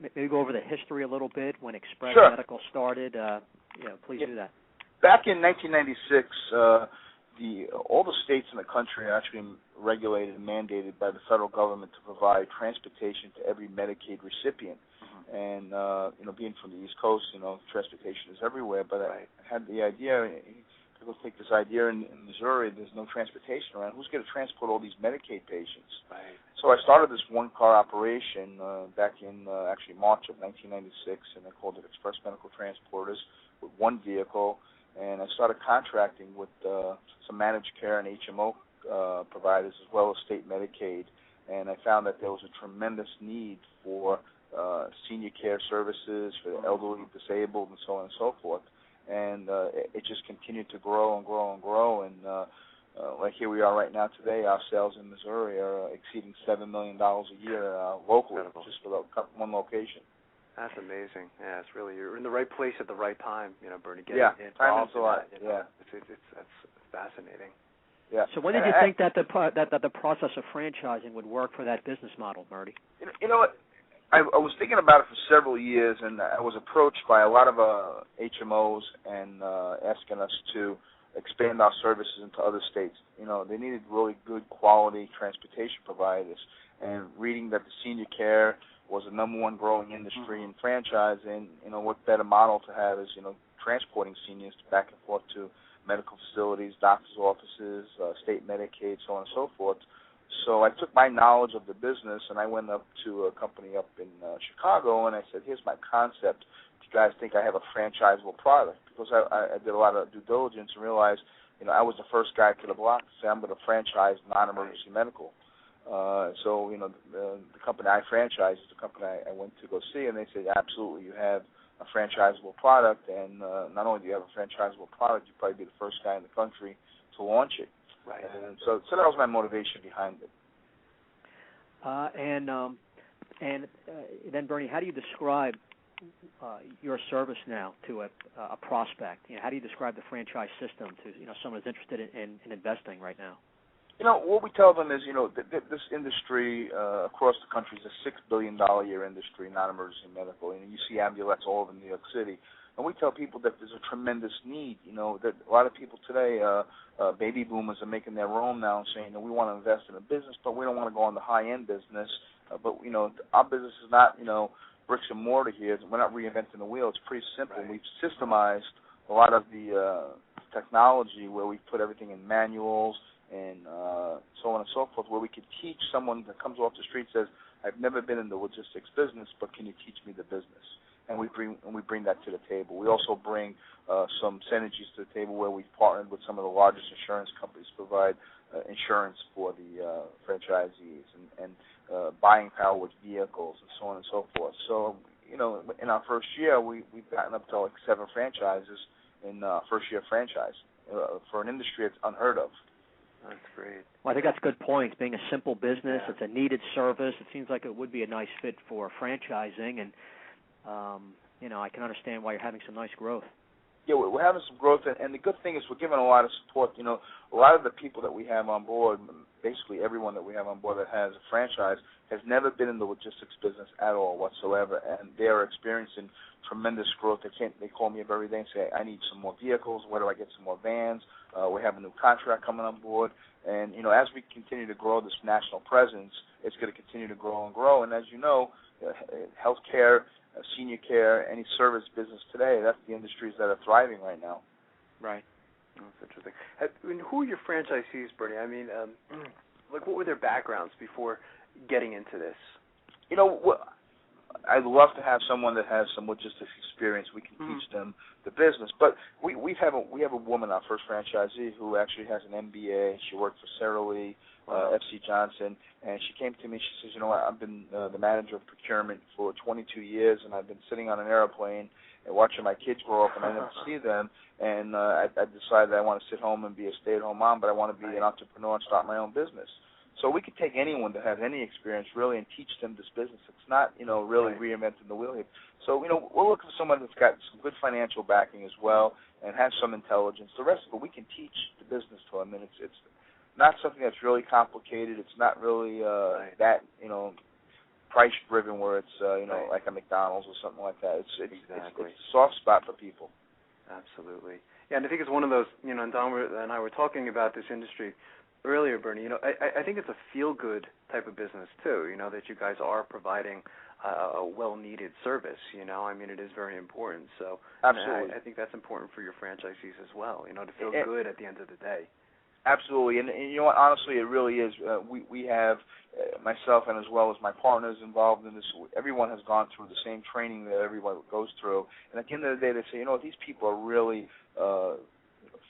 Maybe go over the history a little bit when Express Medical started. Please do that. Back in 1996, all the states in the country are actually regulated and mandated by the federal government to provide transportation to every Medicaid recipient. Mm-hmm. And being from the East Coast, transportation is everywhere. But I had the idea. People take this idea in Missouri, there's no transportation around. Who's going to transport all these Medicaid patients? Right. So I started this one-car operation back in actually March of 1996, and I called it Express Medical Transporters with one vehicle. And I started contracting with some managed care and HMO providers as well as state Medicaid. And I found that there was a tremendous need for senior care services for the elderly, disabled, and so on and so forth. And it just continued to grow and grow and grow. And like here we are right now today, our sales in Missouri are exceeding $7 million a year locally, just for one location. That's amazing. Yeah, it's really, you're in the right place at the right time, Bernie. Time is a lot. That's fascinating. Yeah. So when did you think that the process of franchising would work for that business model, Bernie? You know what? I was thinking about it for several years, and I was approached by a lot of HMOs and asking us to expand our services into other states. They needed really good quality transportation providers, and reading that the senior care was the number one growing industry in franchising, what better model to have is, transporting seniors back and forth to medical facilities, doctors' offices, state Medicaid, so on and so forth. So I took my knowledge of the business, and I went up to a company up in Chicago, and I said, here's my concept. Do you guys think I have a franchisable product? Because I did a lot of due diligence and realized, I was the first guy to the block to say, I'm going to franchise non-emergency medical. So the company I franchise is the company I went to go see, and they said, absolutely, you have a franchisable product, and not only do you have a franchisable product, you'd probably be the first guy in the country to launch it. Right. And so that was my motivation behind it. And then, Bernie, how do you describe your service now to a prospect? How do you describe the franchise system to someone who's interested in investing right now? What we tell them is, this industry across the country is a $6 billion a year industry, non-emergency medical. And you see ambulances all over New York City. And we tell people that there's a tremendous need, that a lot of people today, baby boomers are making their own now and saying, we want to invest in a business, but we don't want to go on the high-end business. But, our business is not, bricks and mortar here. We're not reinventing the wheel. It's pretty simple. Right. We've systemized a lot of the technology where we put everything in manuals and so on and so forth, where we could teach someone that comes off the street says, I've never been in the logistics business, but can you teach me the business? And we bring that to the table. We also bring some synergies to the table where we've partnered with some of the largest insurance companies to provide insurance for the franchisees and buying power with vehicles and so on and so forth. So, in our first year, we've gotten up to like 7 franchises in first year franchise. For an industry, it's unheard of. That's great. Well, I think that's a good point. Being a simple business, it's a needed service. It seems like it would be a nice fit for franchising, and I can understand why you're having some nice growth. Yeah, we're having some growth, and the good thing is we're giving a lot of support. A lot of the people that we have on board, basically everyone that we have on board that has a franchise, has never been in the logistics business at all whatsoever, and they are experiencing tremendous growth. They call me up every day and say, I need some more vehicles. Where do I get some more vans? We have a new contract coming on board, and as we continue to grow this national presence, it's going to continue to grow and grow. And as you know, healthcare, senior care, any service business today, that's the industries that are thriving right now. Right. That's interesting. Who are your franchisees, Bernie? I mean, what were their backgrounds before getting into this? I'd love to have someone that has some logistics experience. We can teach them the business. But we have a woman, our first franchisee, who actually has an MBA. She worked for Sara Lee, FC Johnson, and she came to me. She says, I've been the manager of procurement for 22 years, and I've been sitting on an airplane and watching my kids grow up, and I never see them. And I decided I want to sit home and be a stay-at-home mom, but I want to be an entrepreneur and start my own business. So we could take anyone that has any experience, really, and teach them this business. It's not, really reinventing the wheel here. So, we're looking for someone that's got some good financial backing as well and has some intelligence. The rest of it, we can teach the business to them, and it's not something that's really complicated. It's not really that, price-driven where it's, like a McDonald's or something like that. It's a soft spot for people. Absolutely. Yeah, and I think it's one of those, and Don and I were talking about this industry earlier, Bernie, I think it's a feel-good type of business, too, that you guys are providing a well-needed service, I mean, it is very important. So absolutely. I think that's important for your franchisees as well, to feel good at the end of the day. Absolutely, and you know what? Honestly, it really is. We have myself and as well as my partners involved in this. Everyone has gone through the same training that everyone goes through, and at the end of the day, they say, you know, these people are really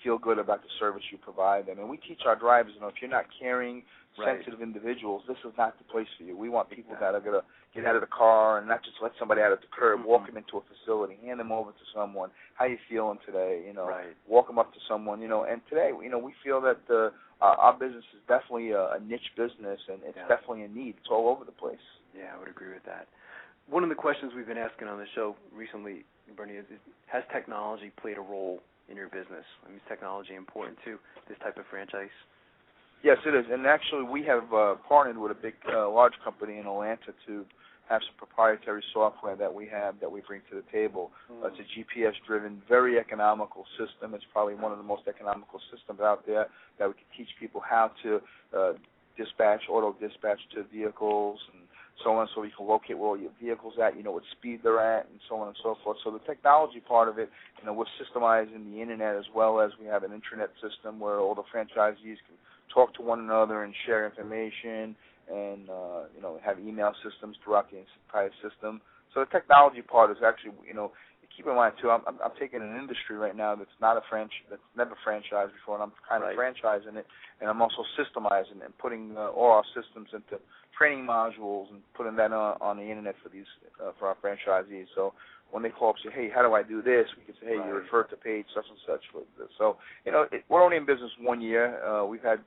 feel good about the service you provide them. And we teach our drivers, you know, if you're not caring, sensitive individuals, this is not the place for you. We want people that are going to get out of the car and not just let somebody out at the curb, walk them into a facility, hand them over to someone. How you feeling today? You know, walk them up to someone. You know, and today, you know, we feel that our business is definitely a niche business, and it's definitely a need. It's all over the place. Yeah, I would agree with that. One of the questions we've been asking on the show recently, Bernie, is has technology played a role in your business? I mean, is technology important to this type of franchise? Yes, it is. And actually, we have partnered with a big, large company in Atlanta to have some proprietary software that we have that we bring to the table. It's a GPS-driven, very economical system. It's probably one of the most economical systems out there that we can teach people how to auto-dispatch to vehicles and so on, so you can locate where all your vehicles at, you know what speed they're at, and so on and so forth. So the technology part of it, you know, we're systemizing the Internet as well as we have an intranet system where all the franchisees can talk to one another and share information and, you know, have email systems throughout the entire system. So the technology part is actually, you know, keep in mind, too, I'm taking an industry right now that's not a that's never franchised before, and I'm kind of franchising it, and I'm also systemizing it and putting all our systems into training modules and putting that on the Internet for these for our franchisees. So when they call up and say, hey, how do I do this? We can say, hey, you refer to page such and such for this. So, you know, we're only in business 1 year. We've had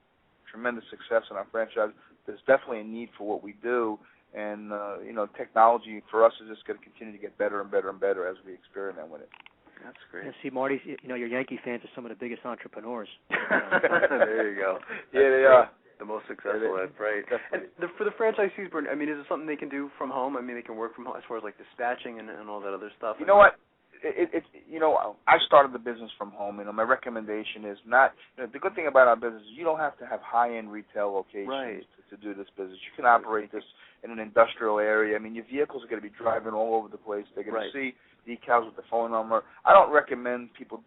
tremendous success in our franchise. There's definitely a need for what we do. And, you know, technology for us is just going to continue to get better and better and better as we experiment with it. That's great. And see, Marty, you know, your Yankee fans are some of the biggest entrepreneurs. There you go. Yeah, they are. The most successful, right? And for the franchisees, I mean, is it something they can do from home? I mean, they can work from home as far as like dispatching and all that other stuff. You know what? It's you know, I started the business from home. You know, my recommendation is not. You know, the good thing about our business is you don't have to have high-end retail locations to do this business. You can operate this in an industrial area. I mean, your vehicles are going to be driving all over the place. They're going to see decals with the phone number. I don't recommend people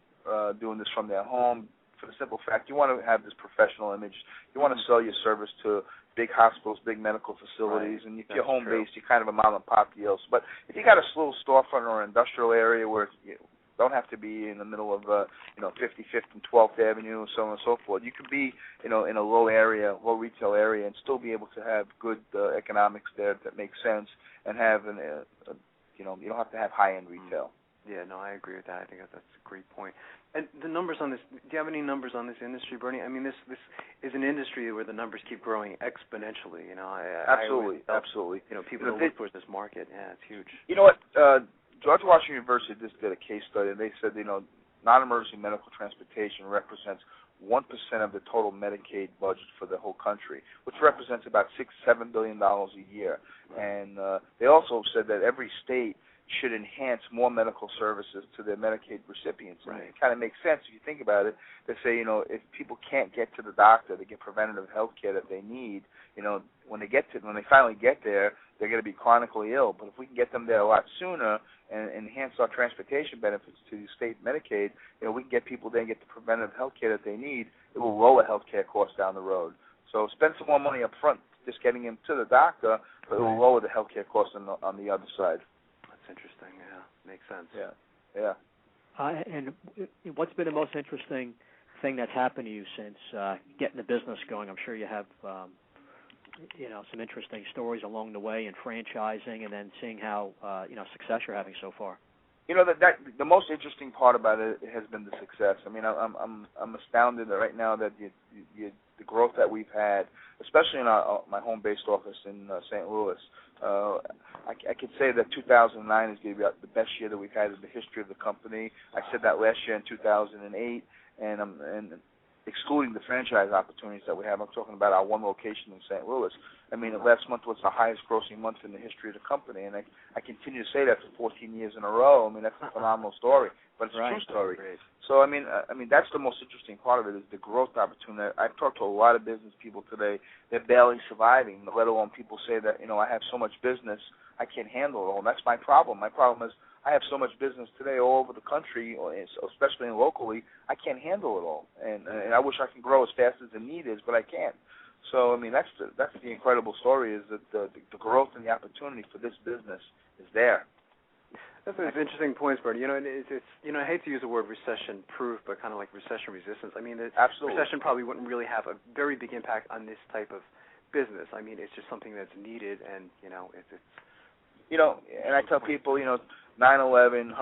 doing this from their home. For the simple fact, you want to have this professional image. You want to sell your service to big hospitals, big medical facilities, and if you're home-based, you're kind of a mom-and-pop deal. But if you got a little storefront or industrial area where you don't have to be in the middle of, you know, 55th and 12th Avenue and so on and so forth, you could be, you know, in a low retail area and still be able to have good economics there that makes sense and have, you know, you don't have to have high-end retail. Yeah, no, I agree with that. I think that's a great point. And the numbers on this, do you have any numbers on this industry, Bernie? I mean, this is an industry where the numbers keep growing exponentially, you know. Absolutely. You know, people don't look towards this market. Yeah, it's huge. You know what? George Washington University just did a case study, and they said, you know, non-emergency medical transportation represents 1% of the total Medicaid budget for the whole country, which represents about $6-7 billion a year. And they also said that every state should enhance more medical services to their Medicaid recipients. And it kind of makes sense if you think about it. They say, you know, if people can't get to the doctor to get preventative health care that they need, you know, when they finally get there, they're going to be chronically ill. But if we can get them there a lot sooner and enhance our transportation benefits to state Medicaid, you know, we can get people there and get the preventative health care that they need. It will lower health care costs down the road. So spend some more money up front just getting them to the doctor, but it will lower the health care costs on the other side. Interesting, yeah. Makes sense. Yeah. And what's been the most interesting thing that's happened to you since getting the business going? I'm sure you have, you know, some interesting stories along the way in franchising, and then seeing how you know, success you're having so far. You know, that the most interesting part about it has been the success. I mean, I'm astounded right now that the growth that we've had, especially in my home-based office in St. Louis. I could say that 2009 is going to be the best year that we've had in the history of the company. I said that last year in 2008, and excluding the franchise opportunities that we have, I'm talking about our one location in St. Louis. I mean, last month was the highest grossing month in the history of the company, and I continue to say that for 14 years in a row. I mean, that's a phenomenal story, but it's a true story. Great. So, I mean, that's the most interesting part of it is the growth opportunity. I've talked to a lot of business people today. They're barely surviving, let alone people say that, you know, I have so much business, I can't handle it all. And that's my problem. My problem is I have so much business today all over the country, especially locally. I can't handle it all, and I wish I could grow as fast as the need is, but I can't. So I mean, that's the incredible story, is that the growth and the opportunity for this business is there. That's an interesting point, Bernie. It's I hate to use the word recession-proof, but kind of like recession resistance. I mean, absolutely, recession probably wouldn't really have a very big impact on this type of business. I mean, it's just something that's needed, and it's. And I tell people, 9/11,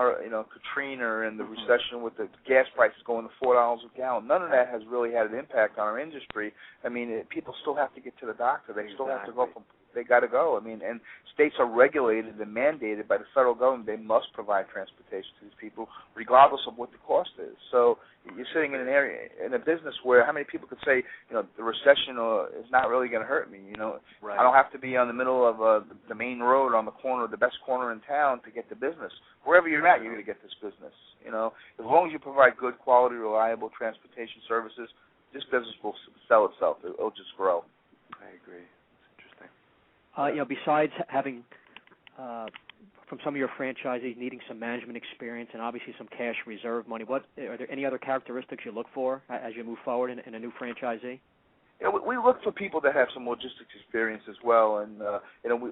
Katrina, and the recession with the gas prices going to $4 a gallon. None of that has really had an impact on our industry. I mean, people still have to get to the doctor. They still have to go from. They got to go. I mean, and states are regulated and mandated by the federal government. They must provide transportation to these people, regardless of what the cost is. So you're sitting in a business where how many people could say, the recession is not really going to hurt me. Right. I don't have to be on the middle of the main road on the corner, the best corner in town to get the business. Wherever you're at, you're going to get this business. As long as you provide good, quality, reliable transportation services, this business will sell itself. It'll just grow. I agree. Besides having from some of your franchisees needing some management experience and obviously some cash reserve money, are there any other characteristics you look for as you move forward in a new franchisee? We look for people that have some logistics experience as well, and we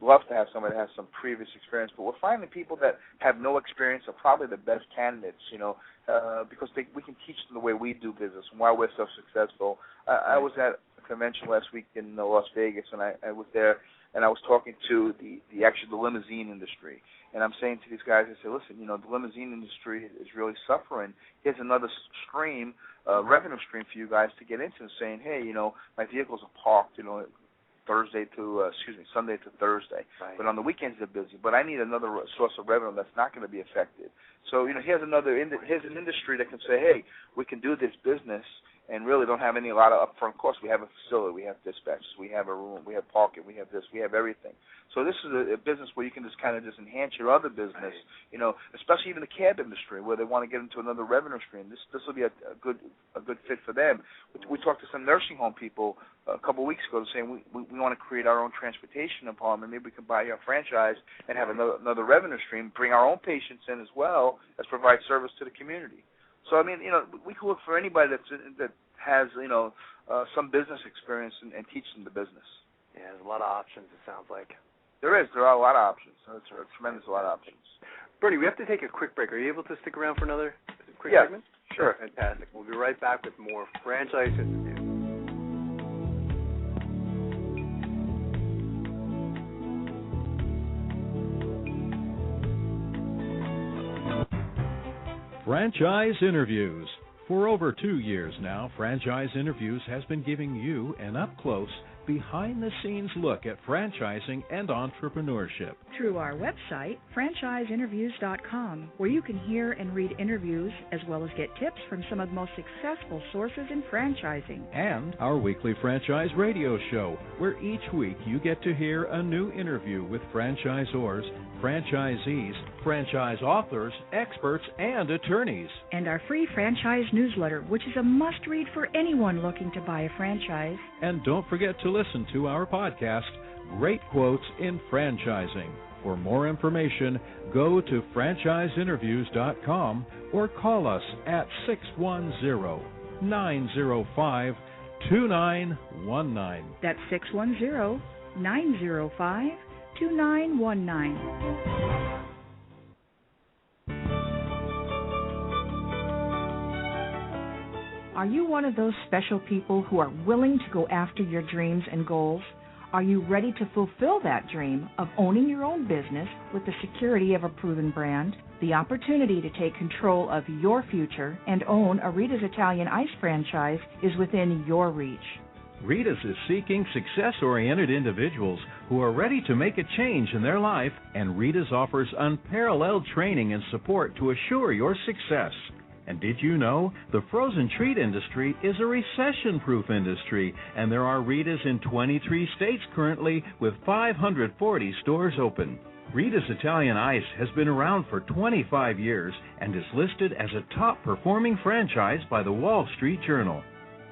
love to have somebody that has some previous experience. But we're finding people that have no experience are probably the best candidates, because we can teach them the way we do business and why we're so successful. I was at a convention last week in Las Vegas, and I was there, and I was talking to the limousine industry. And I'm saying to these guys, I say, listen, the limousine industry is really suffering. Here's another stream, revenue stream for you guys to get into, saying, hey, my vehicles are parked, Sunday to Thursday. Right. But on the weekends they're busy. But I need another source of revenue that's not going to be affected. So, here's an industry that can say, hey, we can do this business and really don't have a lot of upfront costs. We have a facility, we have dispatches, we have a room, we have parking, we have this, we have everything. So this is a business where you can just kind of enhance your other business, right. Especially even the cab industry where they want to get into another revenue stream. This will be a good fit for them. We talked to some nursing home people a couple of weeks ago saying we want to create our own transportation department. Maybe we can buy a franchise and have another revenue stream, bring our own patients in as well as provide service to the community. So, I mean, we can look for anybody that has, some business experience and teach them the business. Yeah, there's a lot of options, it sounds like. There are a lot of options. There's a tremendous lot of options. Bernie, we have to take a quick break. Are you able to stick around for another quick segment? Sure. Fantastic. We'll be right back with more franchise interviews. Franchise Interviews. For over 2 years now, Franchise Interviews has been giving you an up-close, behind-the-scenes look at franchising and entrepreneurship. Through our website, franchiseinterviews.com, where you can hear and read interviews as well as get tips from some of the most successful sources in franchising. And our weekly franchise radio show, where each week you get to hear a new interview with franchisors, franchisees, franchise authors, experts, and attorneys. And our free franchise newsletter, which is a must-read for anyone looking to buy a franchise. And don't forget to listen to our podcast, Great Quotes in Franchising. For more information, go to franchiseinterviews.com or call us at 610-905-2919. That's 610-905-2919. Are you one of those special people who are willing to go after your dreams and goals? Are you ready to fulfill that dream of owning your own business with the security of a proven brand? The opportunity to take control of your future and own a Rita's Italian Ice franchise is within your reach. Rita's is seeking success-oriented individuals who are ready to make a change in their life, and Rita's offers unparalleled training and support to assure your success. And did you know the frozen treat industry is a recession-proof industry, and there are Rita's in 23 states currently with 540 stores open. Rita's Italian Ice has been around for 25 years and is listed as a top-performing franchise by the Wall Street Journal.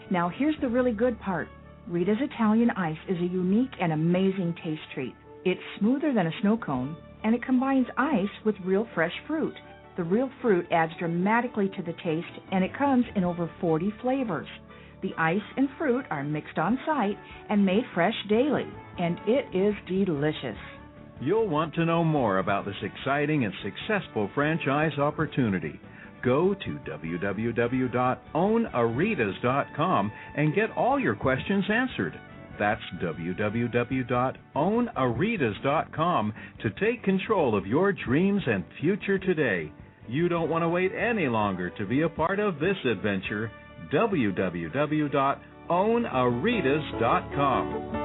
Now here's the really good part. Rita's Italian Ice is a unique and amazing taste treat. It's smoother than a snow cone, and it combines ice with real fresh fruit. The real fruit adds dramatically to the taste, and it comes in over 40 flavors. The ice and fruit are mixed on site and made fresh daily, and it is delicious. You'll want to know more about this exciting and successful franchise opportunity. Go to www.ownaritas.com and get all your questions answered. That's www.ownaritas.com to take control of your dreams and future today. You don't want to wait any longer to be a part of this adventure. www.ownaritas.com.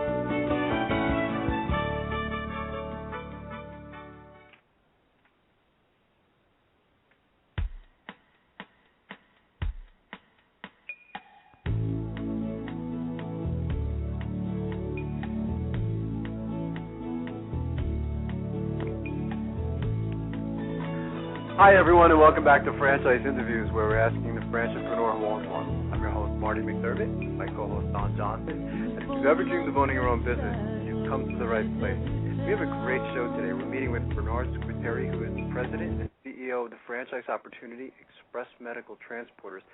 Hi, everyone, and welcome back to Franchise Interviews, where we're asking the entrepreneur who owns one. I'm your host, Marty McDermott, with my co-host, Don Johnson. And if you've ever dreamed of owning your own business, you've come to the right place. We have a great show today. We're meeting with Bernard Squitieri, who is the president and CEO of the franchise opportunity, Express Medical Transporters.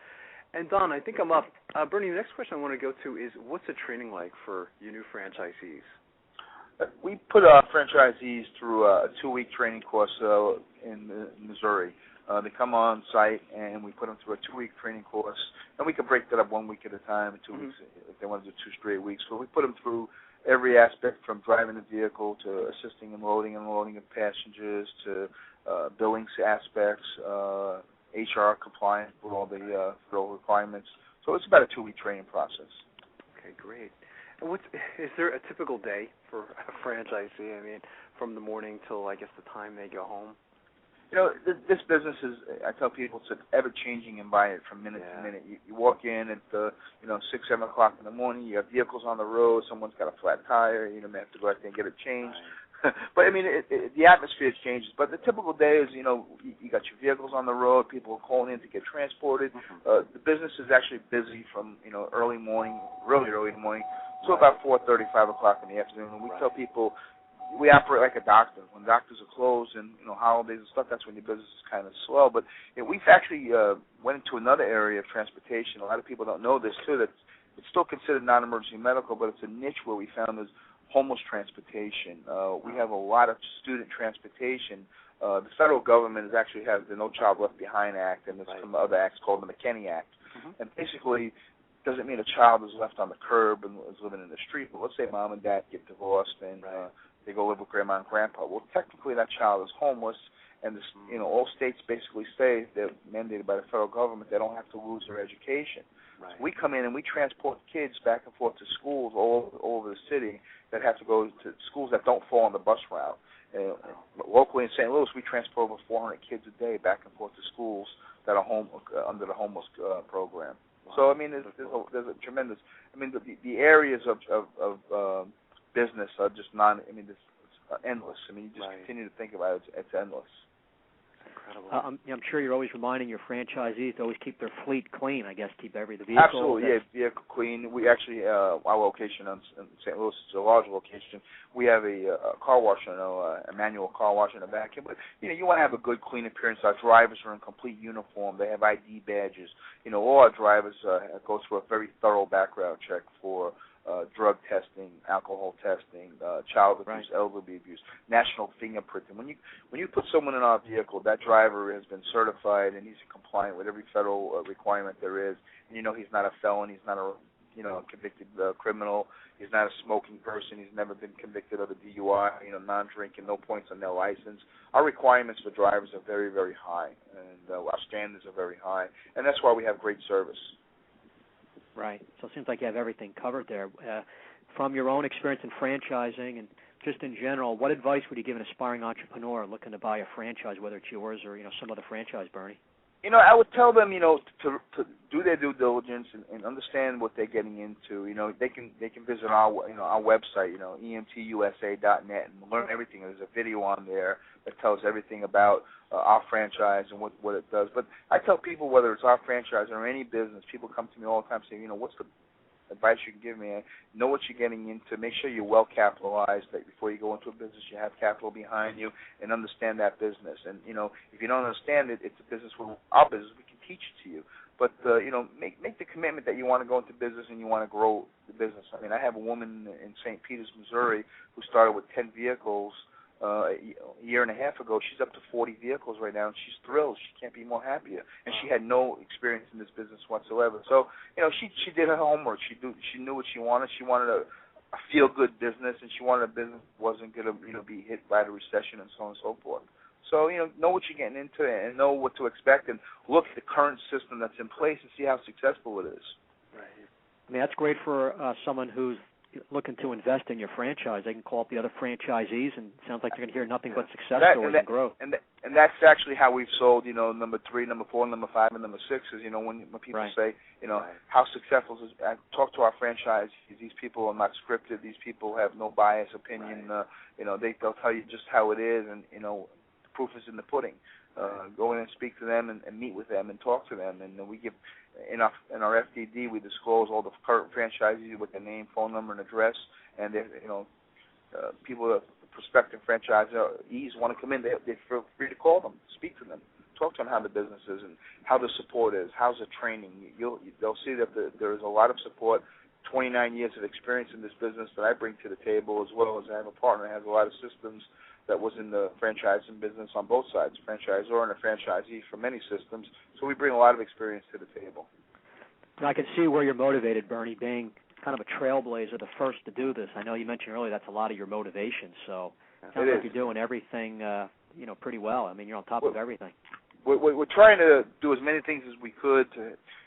And Don, I think I'm up. Bernie, the next question I want to go to is, what's the training like for your new franchisees? We put our franchisees through a 2-week training course in Missouri. They come on site, and we put them through a 2-week training course. And we can break that up 1 week at a time, 2 weeks if they want to do 2 straight weeks. So we put them through every aspect, from driving the vehicle to assisting in loading and unloading of passengers to billing aspects, HR compliance with all the federal requirements. So it's about a 2-week training process. Okay, great. And is there a typical day for a franchisee? I mean, from the morning till, I guess, the time they go home? You know, this business is, I tell people, it's an ever-changing environment from minute to minute. You walk in at, 6, 7 o'clock in the morning, you have vehicles on the road, someone's got a flat tire, you may have to go out there and get it changed. Right. But, I mean, the atmosphere changes. But the typical day is, you got your vehicles on the road, people are calling in to get transported. Mm-hmm. The business is actually busy from, early morning, really early in the morning, to about 4:30, 5 o'clock in the afternoon. And we tell people we operate like a doctor. When doctors are closed and, holidays and stuff, that's when your business is kind of slow. But we've actually went into another area of transportation. A lot of people don't know this, too, that it's still considered non-emergency medical, but it's a niche where we found is homeless transportation. We have a lot of student transportation. The federal government actually has the No Child Left Behind Act, and there's some other acts called the McKinney Act. Mm-hmm. And basically, doesn't mean a child is left on the curb and is living in the street. But let's say mom and dad get divorced and they go live with grandma and grandpa. Well, technically that child is homeless, and this, all states basically say they're mandated by the federal government they don't have to lose their education. Right. So we come in and we transport kids back and forth to schools all over the city that have to go to schools that don't fall on the bus route. Locally in St. Louis, we transport over 400 kids a day back and forth to schools that are under the homeless program. Wow. So I mean, there's a tremendous. I mean, the areas of business are just it's endless. I mean, you just continue to think about it. It's endless. Incredible. I'm sure you're always reminding your franchisees to always keep their fleet clean. I guess keep the vehicle. Absolutely, vehicle clean. We actually our location in St. Louis is a large location. We have a car wash, a manual car wash and a vacuum. But you want to have a good, clean appearance. Our drivers are in complete uniform. They have ID badges. All our drivers go through a very thorough background check for drug testing, alcohol testing, child abuse, elderly abuse, national fingerprinting. When you put someone in our vehicle, that driver has been certified and he's compliant with every federal requirement there is. And he's not a felon, he's not a convicted criminal, he's not a smoking person, he's never been convicted of a DUI, non-drinking, no points on their license. Our requirements for drivers are very, very high, and our standards are very high, and that's why we have great service. Right. So it seems like you have everything covered there. From your own experience in franchising and just in general, what advice would you give an aspiring entrepreneur looking to buy a franchise, whether it's yours or some other franchise, Bernie? I would tell them, to do their due diligence and understand what they're getting into. They can visit our website, emtusa.net, and learn everything. There's a video on there that tells everything about our franchise and what it does. But I tell people, whether it's our franchise or any business, people come to me all the time saying, what's the advice you can give me. Know what you're getting into. Make sure you're well capitalized. That before you go into a business, you have capital behind you, and understand that business. And if you don't understand it, it's a business. Our business, we can teach it to you. But make the commitment that you want to go into business and you want to grow the business. I mean, I have a woman in St. Peters, Missouri, who started with 10 vehicles a year and a half ago. She's up to 40 vehicles right now, and she's thrilled. She can't be more happier. And she had no experience in this business whatsoever. So, she did her homework. She knew what she wanted. She wanted a feel-good business, and she wanted a business that wasn't going to be hit by the recession and so on and so forth. So, know what you're getting into and know what to expect, and look at the current system that's in place and see how successful it is. Right. I mean, that's great for someone who's looking to invest in your franchise. They can call up the other franchisees, and it sounds like they're going to hear nothing but success stories and growth. And that's actually how we've sold, number 3, number 4, number 5, and number 6 is, when people say, how successful is it? I talk to our franchisees. These people are not scripted. These people have no bias opinion. They'll tell you just how it is, and, proof is in the pudding. Go in and speak to them and meet with them and talk to them. And we give, in our FDD, we disclose all the current franchisees with their name, phone number, and address. And people, prospective franchisees want to come in, they feel free to call them, speak to them, talk to them how the business is and how the support is, how's the training. They'll see that there is a lot of support. 29 years of experience in this business that I bring to the table, as well as I have a partner that has a lot of systems that was in the franchising business on both sides, franchisor and a franchisee for many systems. So we bring a lot of experience to the table. And I can see where you're motivated, Bernie, being kind of a trailblazer, the first to do this. I know you mentioned earlier that's a lot of your motivation. So it sounds like you're doing everything, pretty well. I mean, you're on top of everything. We're trying to do as many things as we could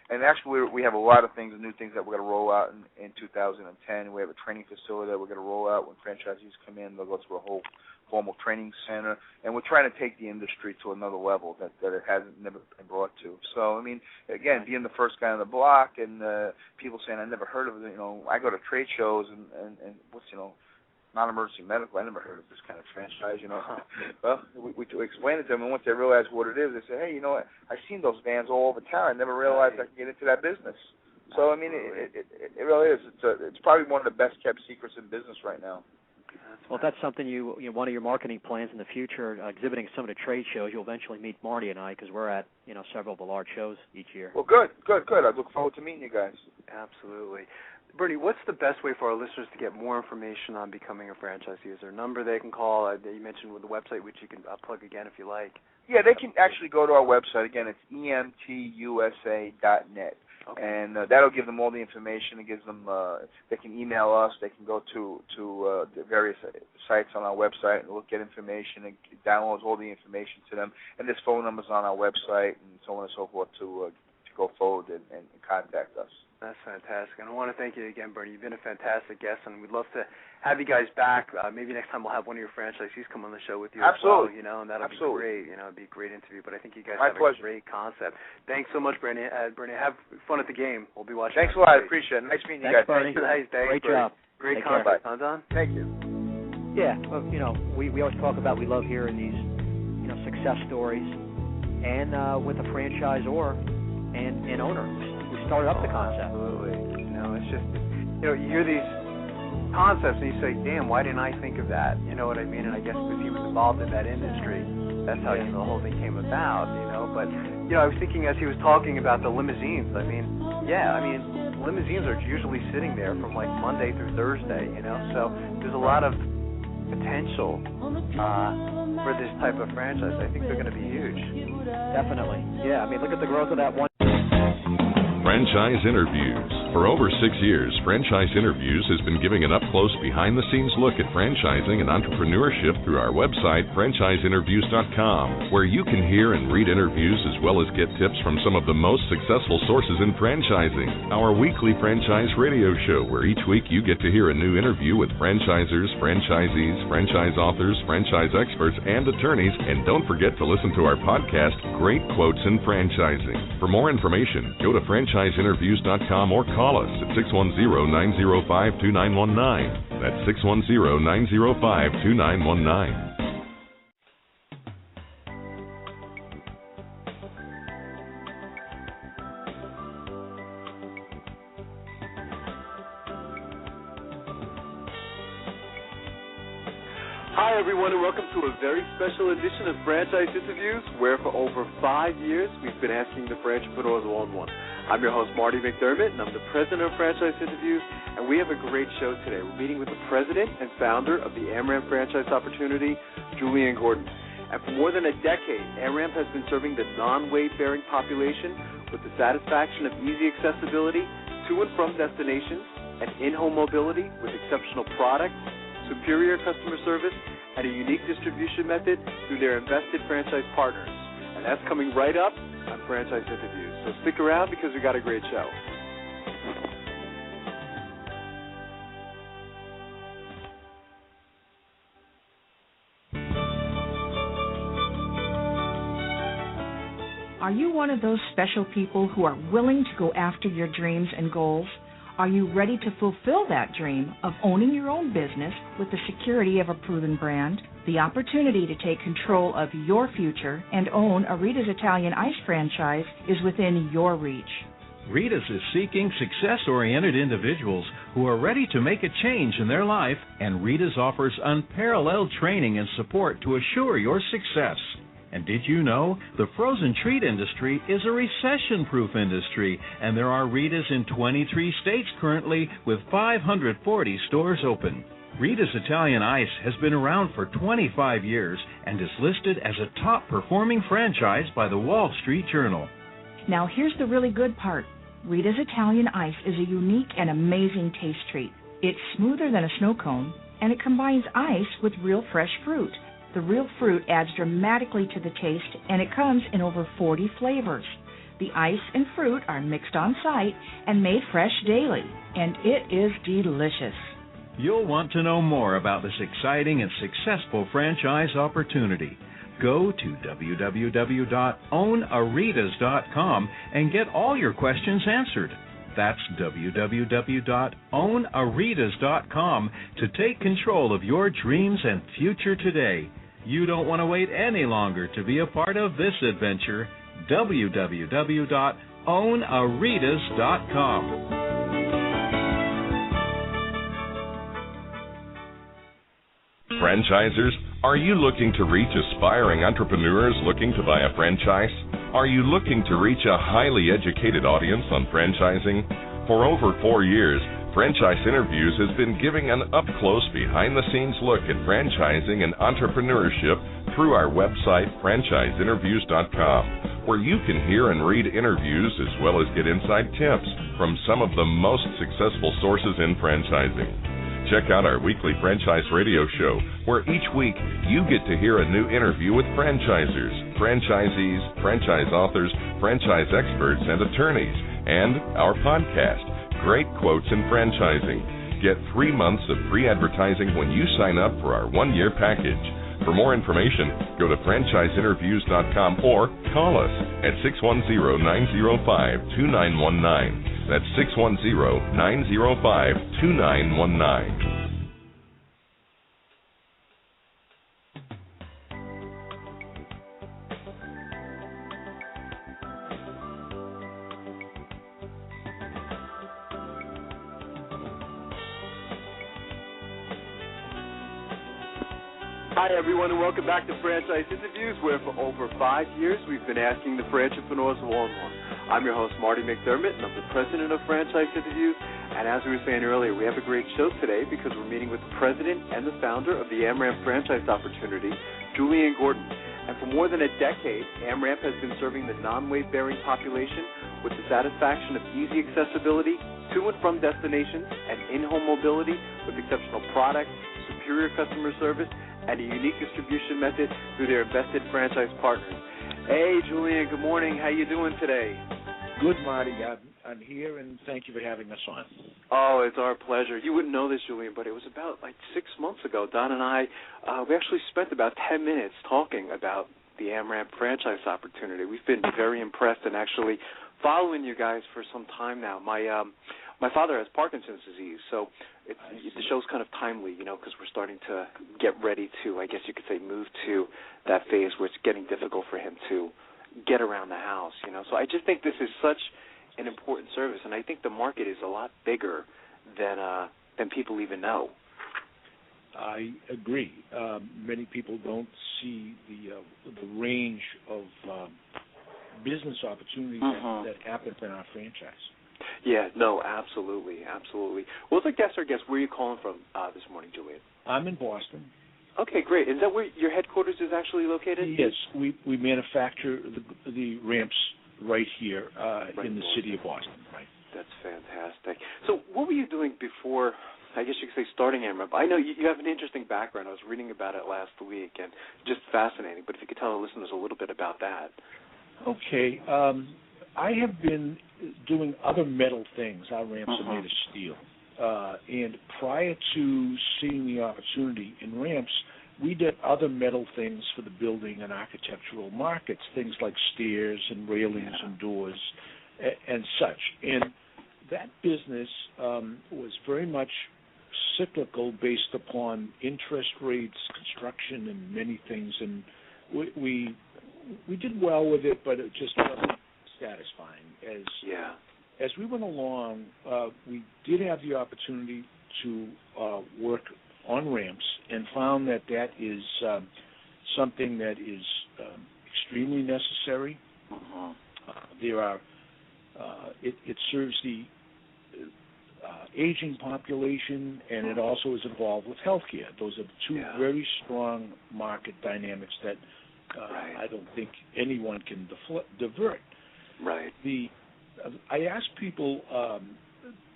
and actually we have a lot of things, new things that we're going to roll out in 2010. We have a training facility that we're going to roll out. When franchisees come in, they'll go through a whole formal training center, and we're trying to take the industry to another level that it hasn't never been brought to. So, I mean, again, being the first guy on the block and people saying, I never heard of it, I go to trade shows and what's, non-emergency medical, I never heard of this kind of franchise, Well, we explain it to them, and once they realize what it is, they say, hey, you know what, I've seen those vans all over town. I never realized I could get into that business. So, I mean, it really is. It's probably one of the best-kept secrets in business right now. Well, if that's something one of your marketing plans in the future, exhibiting some of the trade shows, you'll eventually meet Marty and I, because we're at several of the large shows each year. Well, good. I look forward to meeting you guys. Absolutely. Bernie, what's the best way for our listeners to get more information on becoming a franchisee? Is there a number they can call? You mentioned with the website, which you can plug again if you like. Yeah, they can actually go to our website. Again, it's emtusa.net. Okay. And that'll give them all the information. It gives them, they can email us. They can go to the various sites on our website and get information and download all the information to them. And there's phone numbers on our website and so on and so forth to go forward and contact us. That's fantastic. And I want to thank you again, Bernie. You've been a fantastic guest, and we'd love to have you guys back. Maybe next time we'll have one of your franchisees come on the show with you Absolutely. as well, and that'll be great. It'd be a great interview. But I think you guys My have pleasure. a great concept. Thanks so much, Bernie. Bernie, have fun at the game. We'll be watching. Thanks a lot. I appreciate it. Nice meeting you guys. Bernie. Nice. Great job. Great Take concept, care. huh, Don? Thank you. Yeah, well, we always talk about we love hearing these, success stories, and with a franchisor and owner who started up the concept. Absolutely. It's just, you hear these concepts and you say, damn, why didn't I think of that? You know what I mean? And I guess because he was involved in that industry, that's how the whole thing came about, But, I was thinking as he was talking about the limousines, limousines are usually sitting there from like Monday through Thursday, So there's a lot of potential for this type of franchise. I think they're going to be huge. Definitely. Yeah, look at the growth of that one. Franchise Interviews. For over 6 years, Franchise Interviews has been giving an up-close, behind-the-scenes look at franchising and entrepreneurship through our website, franchiseinterviews.com, where you can hear and read interviews as well as get tips from some of the most successful sources in franchising. Our weekly franchise radio show, where each week you get to hear a new interview with franchisers, franchisees, franchise authors, franchise experts, and attorneys. And don't forget to listen to our podcast, Great Quotes in Franchising. For more information, go to franchiseinterviews.com or call us at 610-905-2919. That's 610-905-2919. Hi, everyone, and welcome to a very special edition of Franchise Interviews, where for over 5 years we've been asking the entrepreneurs one-on-one. I'm your host, Marty McDermott, and I'm the president of Franchise Interviews, and we have a great show today. We're meeting with the president and founder of the Amramp franchise opportunity, Julian Gordon. And for more than a decade, Amramp has been serving the non-weight-bearing population with the satisfaction of easy accessibility to and from destinations and in-home mobility with exceptional products, superior customer service, and a unique distribution method through their invested franchise partners. And that's coming right up on Franchise Interviews. So stick around because we got a great show. Are you one of those special people who are willing to go after your dreams and goals? Are you ready to fulfill that dream of owning your own business with the security of a proven brand? The opportunity to take control of your future and own a Rita's Italian Ice franchise is within your reach. Rita's is seeking success-oriented individuals who are ready to make a change in their life, and Rita's offers unparalleled training and support to assure your success. And did you know the frozen treat industry is a recession-proof industry, and there are Rita's in 23 states currently with 540 stores open. Rita's Italian Ice has been around for 25 years and is listed as a top-performing franchise by the Wall Street Journal. Now here's the really good part. Rita's Italian Ice is a unique and amazing taste treat. It's smoother than a snow cone, and it combines ice with real fresh fruit. The real fruit adds dramatically to the taste, and it comes in over 40 flavors. The ice and fruit are mixed on site and made fresh daily, and it is delicious. You'll want to know more about this exciting and successful franchise opportunity. Go to www.ownaritas.com and get all your questions answered. That's www.ownaritas.com to take control of your dreams and future today. You don't want to wait any longer to be a part of this adventure. www.ownaritas.com. Franchisers, are you looking to reach aspiring entrepreneurs looking to buy a franchise? Are you looking to reach a highly educated audience on franchising? For over 4 years, Franchise Interviews has been giving an up-close, behind-the-scenes look at franchising and entrepreneurship through our website, franchiseinterviews.com, where you can hear and read interviews as well as get inside tips from some of the most successful sources in franchising. Check out our weekly franchise radio show, where each week you get to hear a new interview with franchisers, franchisees, franchise authors, franchise experts, and attorneys, and our podcast, Great Quotes in Franchising. Get 3 months of free advertising when you sign up for our 1-year package. For more information, go to franchiseinterviews.com or call us at 610-905-2919. That's 610-905-2919. Hi, everyone, and welcome back to Franchise Interviews, where for over 5 years we've been asking the entrepreneurs one-on-one. I'm your host, Marty McDermott, and I'm the president of Franchise Interviews. And as we were saying earlier, we have a great show today because we're meeting with the president and the founder of the Amramp franchise opportunity, Julian Gordon. And for more than a decade, Amramp has been serving the non-weight-bearing population with the satisfaction of easy accessibility to and from destinations and in-home mobility with exceptional products, superior customer service, and a unique distribution method through their invested franchise partners. Hey, Julian, good morning. How you doing today? Good, Marty. I'm here, and thank you for having us on. Oh, it's our pleasure. You wouldn't know this, Julian, but it was about 6 months ago. Don and I, we actually spent about 10 minutes talking about the Amramp franchise opportunity. We've been very impressed and actually following you guys for some time now. My father has Parkinson's disease, so the show's kind of timely, because we're starting to get ready to, I guess you could say, move to that phase where it's getting difficult for him to get around the house, So I just think this is such an important service, and I think the market is a lot bigger than people even know. I agree. Many people don't see the range of business opportunities that happen in our franchise. Yeah, no, absolutely. Well, as our guest, where are you calling from this morning, Julian? I'm in Boston. Okay, great. Is that where your headquarters is actually located? Yes, we manufacture the ramps right here in the city of Boston. Right. That's fantastic. So what were you doing before, I guess you could say, starting Amramp? I know you have an interesting background. I was reading about it last week, and just fascinating. But if you could tell the listeners a little bit about that. Okay. I have been doing other metal things. Our ramps are made of steel. And prior to seeing the opportunity in ramps, we did other metal things for the building and architectural markets, things like stairs and railings and doors and such. And that business was very much cyclical based upon interest rates, construction, and many things. And we did well with it, but it just wasn't satisfying. As we went along, we did have the opportunity to work on ramps and found that is something that is extremely necessary. There are it serves the aging population, and it also is involved with healthcare. Those are two very strong market dynamics that I don't think anyone can divert. Right. I ask people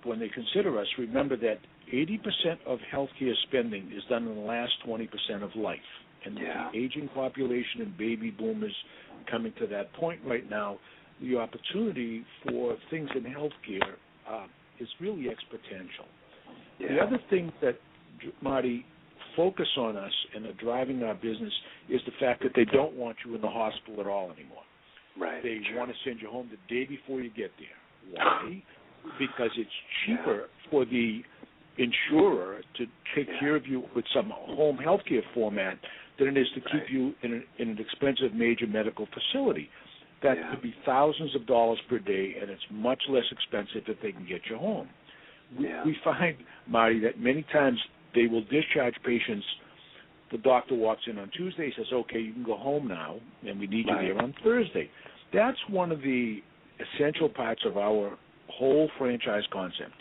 when they consider us, remember that 80% of healthcare spending is done in the last 20% of life. And the aging population and baby boomers coming to that point right now, the opportunity for things in healthcare is really exponential. The other thing that, Marty, focus on us and are driving our business is the fact that they don't want you in the hospital at all anymore. Right. They want to send you home the day before you get there. Why? Because it's cheaper for the insurer to take care of you with some home health care format than it is to keep you in an expensive major medical facility. That could be thousands of dollars per day, and it's much less expensive if they can get you home. We find, Marty, that many times they will discharge patients. The doctor walks in on Tuesday, says, okay, you can go home now, and we need you there on Thursday. That's one of the essential parts of our whole franchise concept.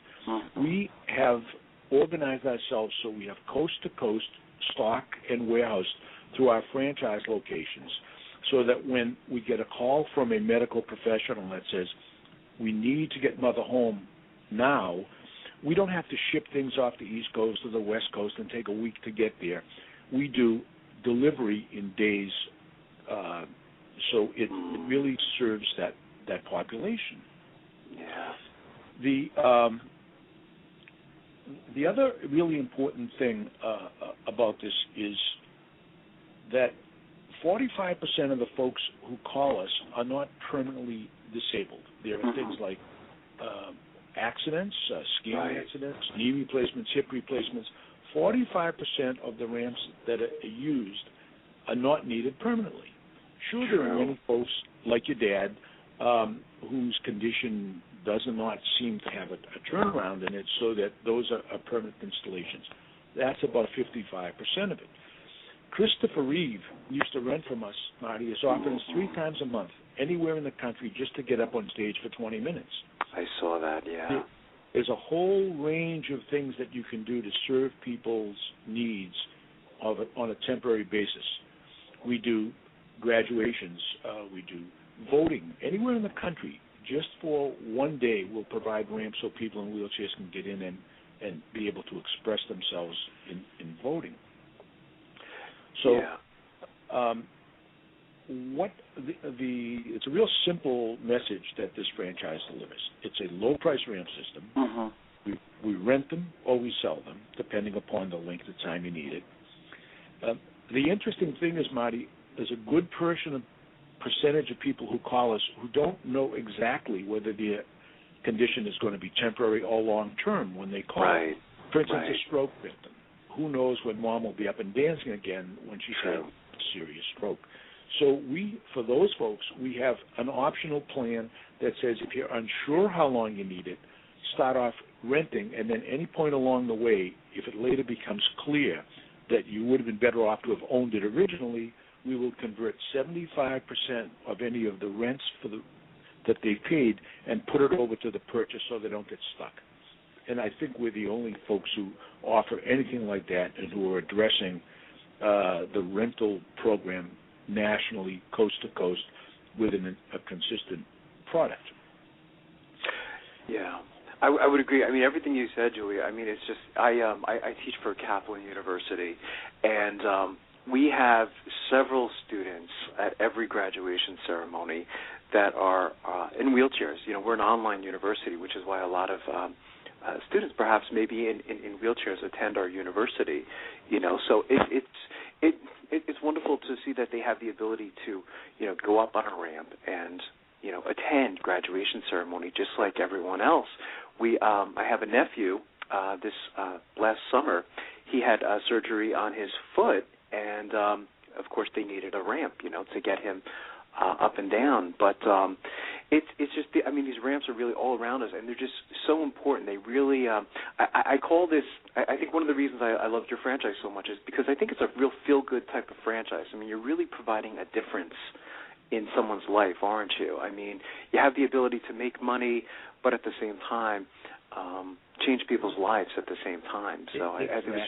We have organized ourselves so we have coast-to-coast stock and warehouse through our franchise locations, so that when we get a call from a medical professional that says, we need to get mother home now, we don't have to ship things off the East Coast or the West Coast and take a week to get there. We do delivery in days, so it really serves that population. The other really important thing about this is that 45% of the folks who call us are not permanently disabled. There are things like accidents, skiing accidents, knee replacements, hip replacements. 45% of the ramps that are used are not needed permanently. Sure, there are many folks like your dad whose condition does not seem to have a turnaround in it, so that those are permanent installations. That's about 55% of it. Christopher Reeve used to rent from us, Marty, is offering us 3 times a month, anywhere in the country, just to get up on stage for 20 minutes. I saw that, There's a whole range of things that you can do to serve people's needs on a temporary basis. We do graduations. We do voting. Anywhere in the country, just for one day, we'll provide ramps so people in wheelchairs can get in and be able to express themselves in voting. So it's a real simple message that this franchise delivers. It's a low-price ramp system. We rent them or we sell them, depending upon the length of time you need it. The interesting thing is, Marty, there's a good percentage of people who call us who don't know exactly whether their condition is going to be temporary or long-term when they call. For instance, a stroke victim. Who knows when Mom will be up and dancing again when she's had a serious stroke. So for those folks, we have an optional plan that says if you're unsure how long you need it, start off renting, and then any point along the way, if it later becomes clear that you would have been better off to have owned it originally, we will convert 75% of any of the rents that they paid and put it over to the purchase so they don't get stuck. And I think we're the only folks who offer anything like that and who are addressing the rental program nationally, coast to coast, with a consistent product. Yeah, I would agree. I mean, everything you said, Julia. I mean, it's just I teach for Kaplan University, and we have several students at every graduation ceremony that are in wheelchairs. You know, we're an online university, which is why a lot of students, perhaps maybe in wheelchairs, attend our university. You know, so it's wonderful to see that they have the ability to, you know, go up on a ramp and, you know, attend graduation ceremony just like everyone else. I have a nephew. This last summer, he had surgery on his foot, and of course they needed a ramp, you know, to get him up and down. But it's just, I mean, these ramps are really all around us, and they're just so important. They really, I call this, I think one of the reasons I loved your franchise so much is because I think it's a real feel-good type of franchise. I mean, you're really providing a difference in someone's life, aren't you? I mean, you have the ability to make money, but at the same time, change people's lives at the same time. So I think there's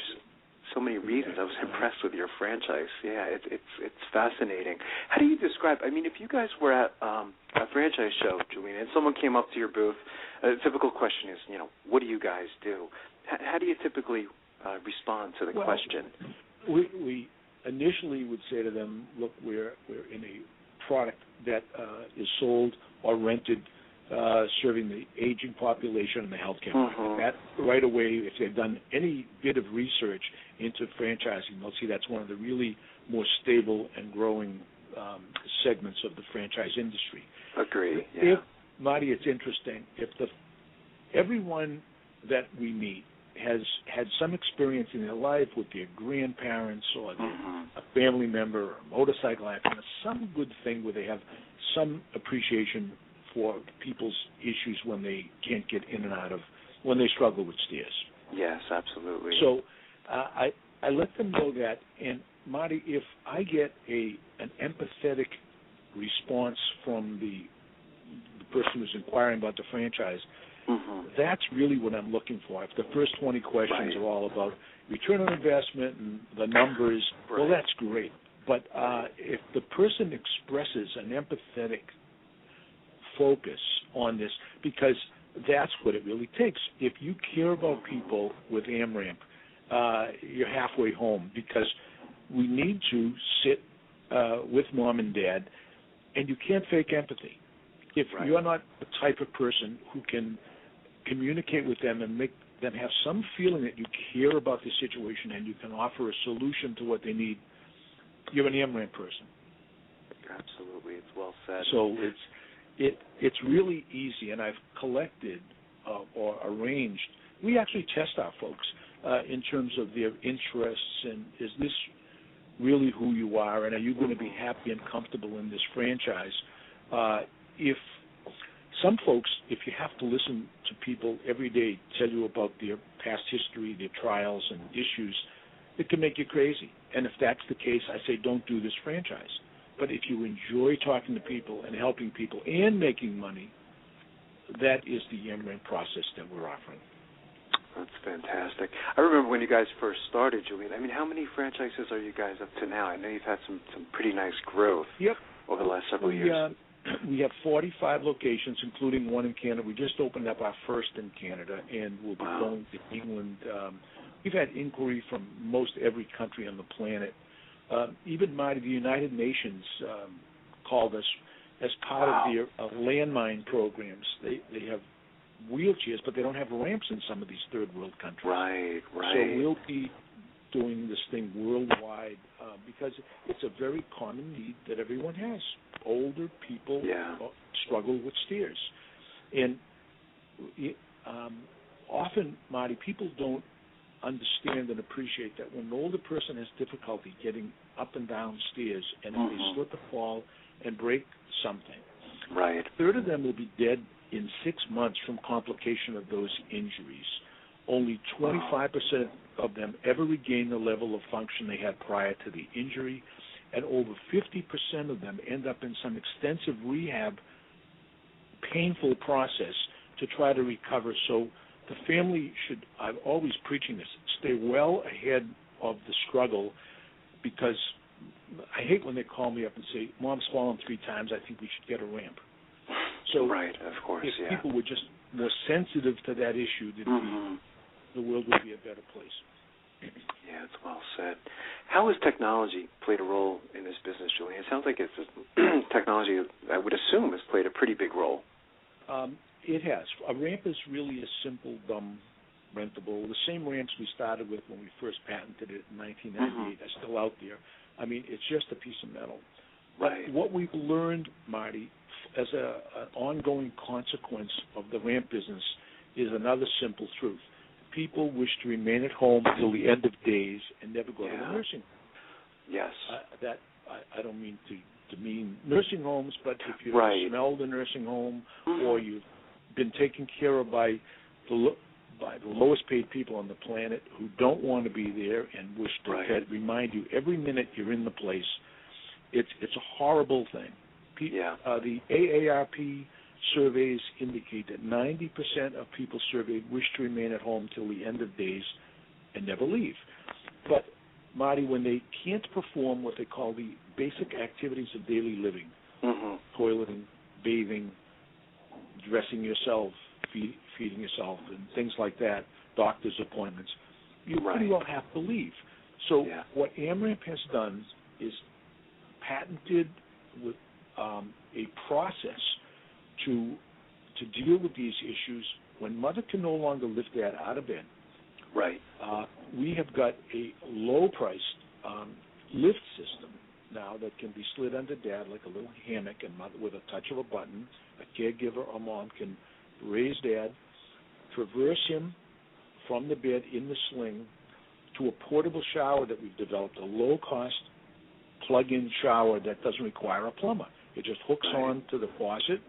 so many reasons. I was impressed with your franchise. Yeah, it's fascinating. How do you describe? I mean, if you guys were at a franchise show, Julian, and someone came up to your booth, a typical question is, you know, what do you guys do? How do you typically respond to the question? We initially would say to them, look, we're in a product that is sold or rented, serving the aging population and the healthcare market. That right away, if they've done any bit of research into franchising, they'll see that's one of the really more stable and growing segments of the franchise industry. Agree. Yeah. Marty, it's interesting. If everyone that we meet has had some experience in their life with their grandparents or a family member or a motorcycle accident, some good thing where they have some appreciation for people's issues when they can't get in and out of, when they struggle with stairs. Yes, absolutely. So I let them know that, and Marty, if I get an empathetic response from the person who's inquiring about the franchise, that's really what I'm looking for. If the first 20 questions are all about return on investment and the numbers, well, that's great. But if the person expresses an empathetic focus on this, because that's what it really takes. If you care about people with Amramp, you're halfway home, because we need to sit with mom and dad, and you can't fake empathy. If you're not the type of person who can communicate with them and make them have some feeling that you care about the situation and you can offer a solution to what they need, you're an Amramp person. Absolutely, it's well said. So it's really easy, and I've collected or arranged. We actually test our folks in terms of their interests, and is this really who you are, and are you going to be happy and comfortable in this franchise? If some folks, if you have to listen to people every day tell you about their past history, their trials and issues, it can make you crazy. And if that's the case, I say don't do this franchise. But if you enjoy talking to people and helping people and making money, that is the Amramp process that we're offering. That's fantastic. I remember when you guys first started, Julian. I mean, how many franchises are you guys up to now? I know you've had some pretty nice growth over the last several years. We have 45 locations, including one in Canada. We just opened up our first in Canada, and we'll be going to England. We've had inquiry from most every country on the planet. Even the United Nations called us as part of their landmine programs. They have wheelchairs, but they don't have ramps in some of these third world countries. Right. So we'll be doing this thing worldwide because it's a very common need that everyone has. Older people struggle with stairs. And often, Marty, people don't understand and appreciate that when an older person has difficulty getting up and down stairs, and if they slip or fall and break something, a third of them will be dead in 6 months from complication of those injuries. only 25% of them ever regain the level of function they had prior to the injury, and over 50% of them end up in some extensive rehab, painful process to try to recover. So the family should, I'm always preaching this, stay well ahead of the struggle, because I hate when they call me up and say, Mom's fallen 3 times, I think we should get a ramp. So right, of course, if people were just more sensitive to that issue, the world would be a better place. Yeah, it's well said. How has technology played a role in this business, Julian? It sounds like it's technology, I would assume, has played a pretty big role. It has. A ramp is really a simple, dumb, rentable. The same ramps we started with when we first patented it in 1998 are still out there. I mean, it's just a piece of metal. Right. But what we've learned, Marty, as an ongoing consequence of the ramp business is another simple truth. People wish to remain at home until the end of days and never go to the nursing home. Yes. I don't mean to demean nursing homes, but if you smell the nursing home or you've been taken care of by the lowest paid people on the planet who don't want to be there and wish to remind you every minute you're in the place, it's a horrible thing. The AARP surveys indicate that 90% of people surveyed wish to remain at home till the end of days and never leave. But, Marty, when they can't perform what they call the basic activities of daily living, toileting, bathing, dressing yourself, feeding yourself, and things like that, doctor's appointments, you pretty well have to leave. So what Amramp has done is patented with a process to deal with these issues when mother can no longer lift dad out of bed. Right. We have got a low-priced lift system now that can be slid under dad like a little hammock, and mother, with a touch of a button, a caregiver or mom can raise dad, traverse him from the bed in the sling to a portable shower that we've developed, a low-cost plug-in shower that doesn't require a plumber. It just hooks on to the faucet,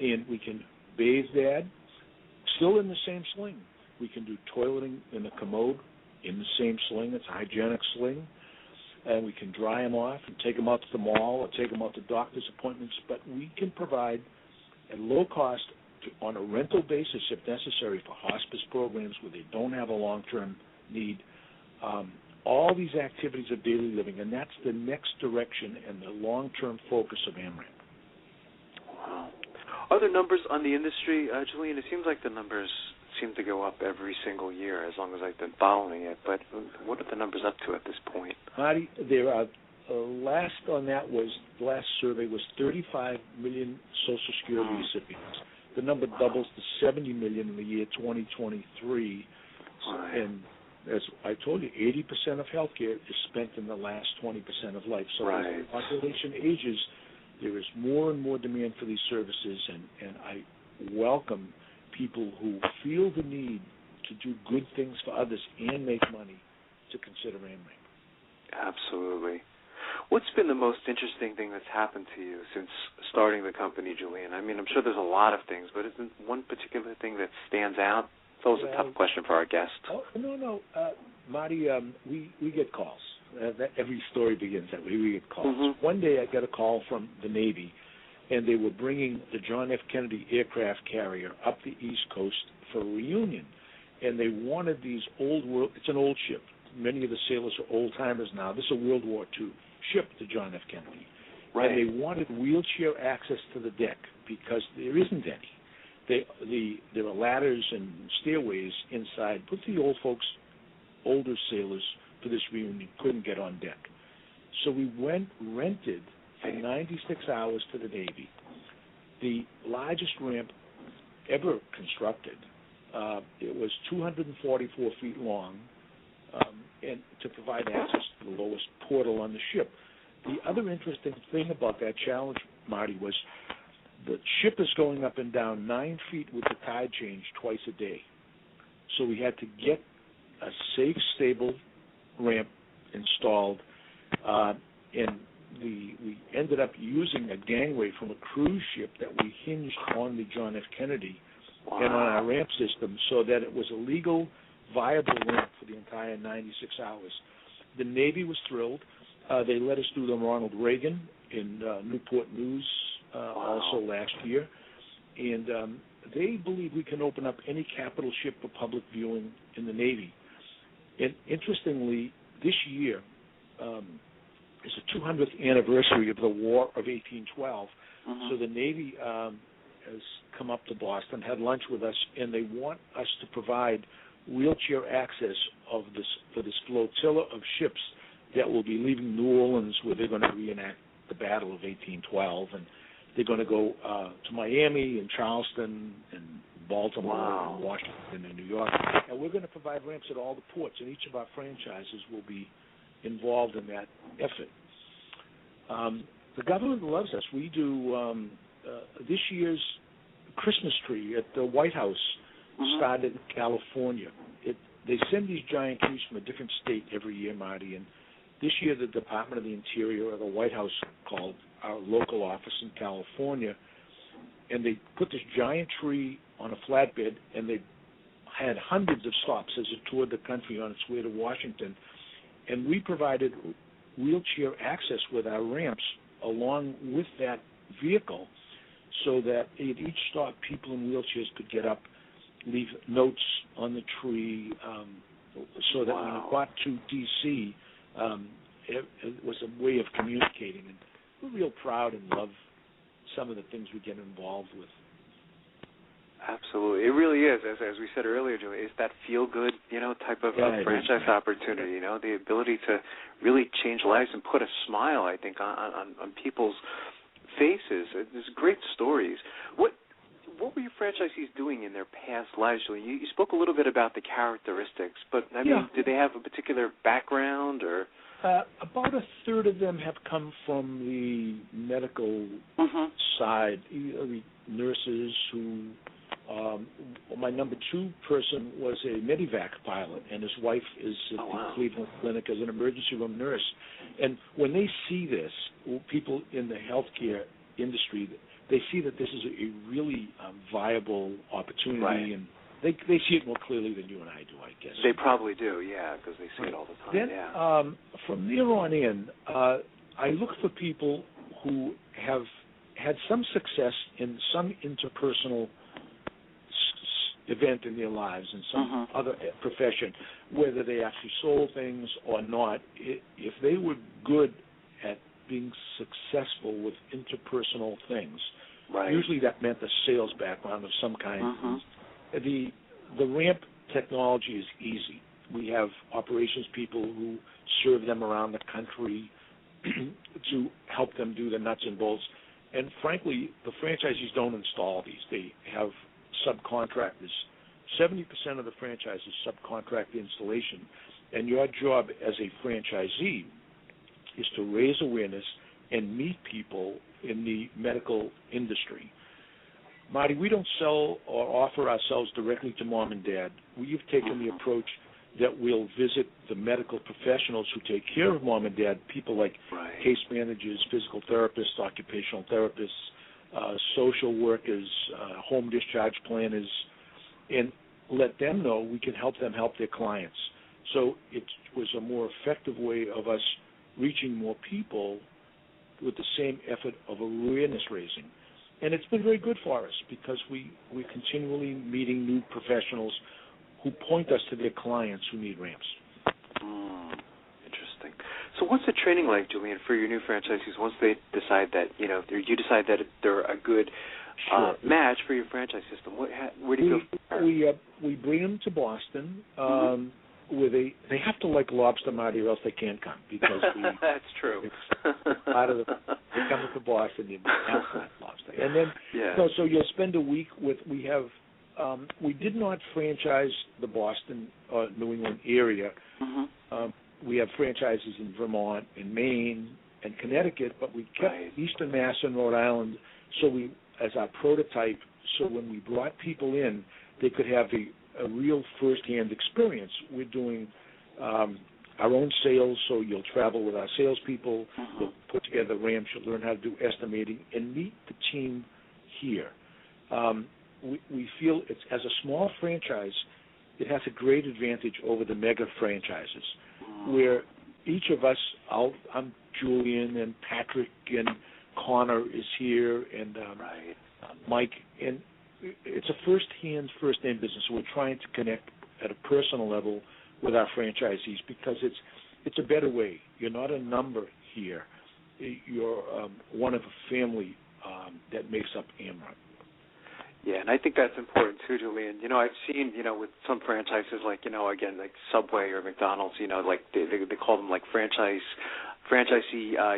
and we can bathe dad still in the same sling. We can do toileting in the commode in the same sling. It's a hygienic sling. And we can dry him off and take him out to the mall or take him out to doctor's appointments. But we can provide at low cost on a rental basis, if necessary, for hospice programs where they don't have a long-term need, all these activities of daily living. And that's the next direction and the long-term focus of Amramp. Wow. Are there numbers on the industry, Julian? It seems like the numbers seem to go up every single year as long as I've been following it. But what are the numbers up to at this point? Marty, there are, last survey was 35 million Social Security recipients. The number doubles to 70 million in the year 2023. And as I told you, 80% of healthcare is spent in the last 20% of life. So as the population ages, there is more and more demand for these services, and I welcome people who feel the need to do good things for others and make money to consider Amramp. Absolutely. What's been the most interesting thing that's happened to you since starting the company, Julian? I mean, I'm sure there's a lot of things, but isn't one particular thing that stands out? It's always a tough question for our guests. No. Marty, we get calls. Every story begins that way. We get calls. One day I got a call from the Navy, and they were bringing the John F. Kennedy aircraft carrier up the East Coast for a reunion. And they wanted these it's an old ship. Many of the sailors are old-timers now. This is a World War II ship, the John F. Kennedy. Right. And they wanted wheelchair access to the deck because there isn't any. There are ladders and stairways inside, but the older sailors for this reunion couldn't get on deck. So we rented for 96 hours to the Navy the largest ramp ever constructed. It was 244 feet long, and to provide access to the lowest portal on the ship. The other interesting thing about that challenge, Marty, was the ship is going up and down 9 feet with the tide change twice a day. So we had to get a safe, stable ramp installed, and we ended up using a gangway from a cruise ship that we hinged on the John F. Kennedy and on our ramp system so that it was a legal, viable ramp for the entire 96 hours. The Navy was thrilled. They let us do the Ronald Reagan in Newport News also last year. And they believe we can open up any capital ship for public viewing in the Navy. And interestingly, this year is the 200th anniversary of the War of 1812. So the Navy has come up to Boston, had lunch with us, and they want us to provide wheelchair access for this flotilla of ships that will be leaving New Orleans, where they're going to reenact the Battle of 1812, and they're going to go to Miami and Charleston and Baltimore and Washington and New York. And we're going to provide ramps at all the ports, and each of our franchises will be involved in that effort. The government loves us. We do this year's Christmas tree at the White House started in California. They send these giant trees from a different state every year, Marty, and this year the Department of the Interior or the White House called our local office in California, and they put this giant tree on a flatbed, and they had hundreds of stops as it toured the country on its way to Washington. And we provided wheelchair access with our ramps along with that vehicle so that at each stop people in wheelchairs could get up, leave notes on the tree, so that when it got to D.C., it was a way of communicating. And we're real proud and love some of the things we get involved with. Absolutely. It really is, as we said earlier, Joey, it's that feel-good, type of franchise opportunity, the ability to really change lives and put a smile, I think, on people's faces. There's great stories. What were your franchisees doing in their past lives, Joey? You spoke a little bit about the characteristics, but, I mean, did they have a particular background or... About a third of them have come from the medical side, the nurses who... my number 2 person was a Medivac pilot, and his wife is at the Cleveland Clinic as an emergency room nurse. And when they see this, people in the healthcare industry, they see that this is a really viable opportunity, and they see it more clearly than you and I do, I guess. They probably do, because they see it all the time. Then from there on in, I look for people who have had some success in some interpersonal event in their lives in some other profession, whether they actually sold things or not. If they were good at being successful with interpersonal things, usually that meant a sales background of some kind. The ramp technology is easy. We have operations people who serve them around the country to help them do the nuts and bolts. And frankly, the franchisees don't install these. They have subcontractors. 70% of the franchises subcontract the installation, and your job as a franchisee is to raise awareness and meet people in the medical industry. Marty, we don't sell or offer ourselves directly to mom and dad. We've taken the approach that we'll visit the medical professionals who take care of mom and dad, people like case managers, physical therapists, occupational therapists, social workers, home discharge planners, and let them know we can help them help their clients. So it was a more effective way of us reaching more people with the same effort of awareness raising. And it's been very good for us because we're continually meeting new professionals who point us to their clients who need ramps. Interesting. So what's the training like, Julian, for your new franchisees once they decide that, you decide that they're a good match for your franchise system? Where do you go? We bring them to Boston where they have to like lobster, Marty, or else they can't come because that's true. It's part of they come to Boston, you have that lobster, and then so you'll spend a week with. We did not franchise the Boston or New England area. We have franchises in Vermont and Maine and Connecticut, but we kept Eastern Mass and Rhode Island as our prototype, so when we brought people in, they could have a real first-hand experience. We're doing our own sales, so you'll travel with our salespeople, you'll put together ramps, you'll learn how to do estimating, and meet the team here. we feel it's, as a small franchise, it has a great advantage over the mega franchises, where each of us, I'm Julian and Patrick and Connor is here and Mike, and it's a first-name business. So we're trying to connect at a personal level with our franchisees because it's a better way. You're not a number here. You're one of a family that makes up Amramp. Yeah, and I think that's important too, Julian. I've seen, with some franchises like, again, like Subway or McDonald's, like they call them like franchisee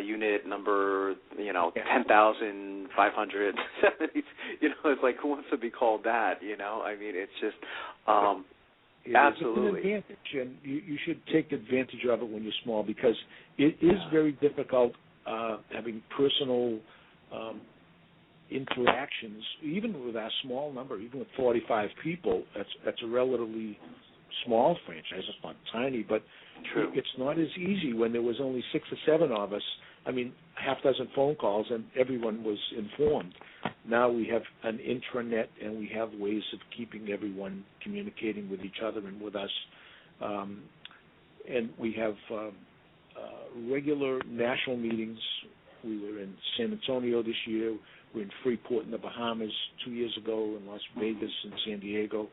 unit number, 10,570. It's like, who wants to be called that? I mean, it's just absolutely. It's an advantage, and you should take advantage of it when you're small because it is very difficult having personal interactions, even with our small number, even with 45 people. That's a relatively small franchise. It's not tiny, but True. It's not as easy when there was only 6 or 7 of us. I mean, half dozen phone calls and everyone was informed. Now we have an intranet and we have ways of keeping everyone communicating with each other and with us. And we have regular national meetings. We were in San Antonio this year. We're in Freeport in the Bahamas 2 years ago, in Las Vegas and San Diego.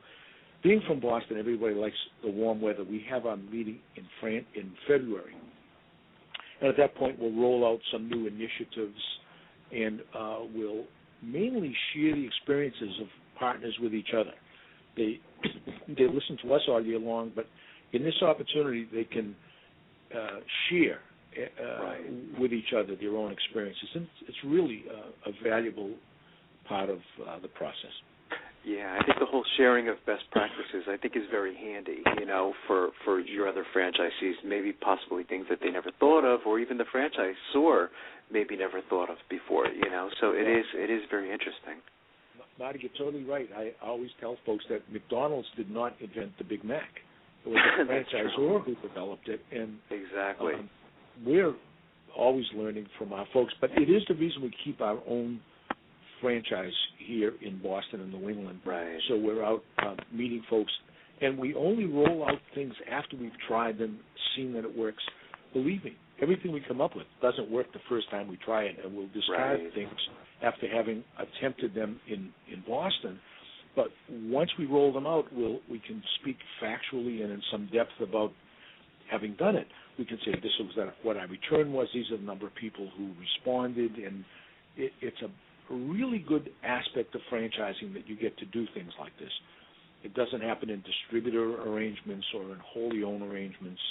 Being from Boston, everybody likes the warm weather. We have our meeting in February. And at that point, we'll roll out some new initiatives, and we'll mainly share the experiences of partners with each other. They listen to us all year long, but in this opportunity, they can share with each other their own experiences. And it's really a valuable part of the process. Yeah, I think the whole sharing of best practices, I think, is very handy, for your other franchisees, maybe possibly things that they never thought of, or even the franchisor maybe never thought of before, So it is very interesting. Marty, you're totally right. I always tell folks that McDonald's did not invent the Big Mac. It was the franchisor who developed it. And exactly. We're always learning from our folks, but it is the reason we keep our own franchise here in Boston and New England. Right. So we're out meeting folks, and we only roll out things after we've tried them, seen that it works. Believe me, everything we come up with doesn't work the first time we try it, and we'll discard things after having attempted them in Boston. But once we roll them out, we can speak factually and in some depth about having done it. We can say this was what our return was. These are the number of people who responded, and it's a really good aspect of franchising that you get to do things like this. It doesn't happen in distributor arrangements or in wholly owned arrangements.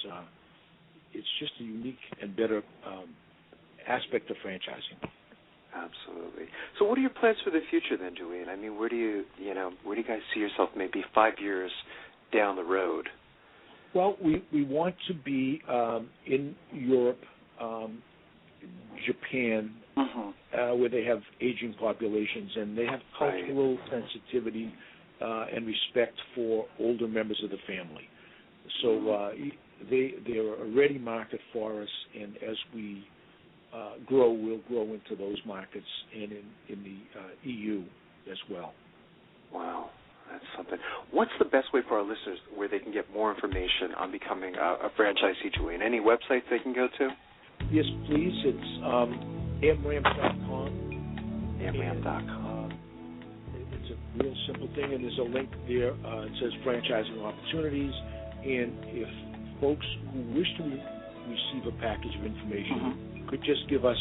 It's just a unique and better aspect of franchising. Absolutely. So what are your plans for the future then, Julian? I mean, where do you guys see yourself maybe 5 years down the road? Well, we want to be in Europe, Japan, where they have aging populations and they have cultural sensitivity and respect for older members of the family. So they're a ready market for us, and as we grow, we'll grow into those markets and in the EU as well. Wow. That's something. What's the best way for our listeners where they can get more information on becoming a franchisee, Julian? Any websites they can go to? Yes, please. It's Amramp.com. Amramp.com. It's a real simple thing, and there's a link there. It says franchising opportunities, and if folks who wish to receive a package of information could just give us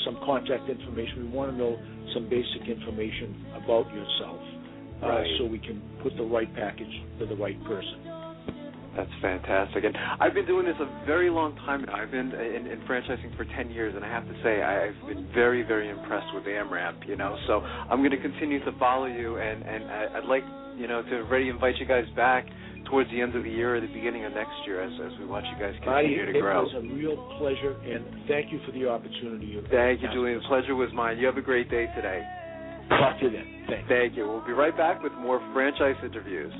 some contact information. We want to know some basic information about yourself. So we can put the right package to the right person. That's fantastic. And I've been doing this a very long time now. I've been in franchising for 10 years, and I have to say I've been very, very impressed with Amramp, So I'm going to continue to follow you, and I'd like, to already invite you guys back towards the end of the year or the beginning of next year as we watch you guys continue to grow. It was a real pleasure, and thank you for the opportunity. Thank you, Julian. The pleasure was mine. You have a great day today. Talk to you then. Thanks. Thank you. We'll be right back with more franchise interviews.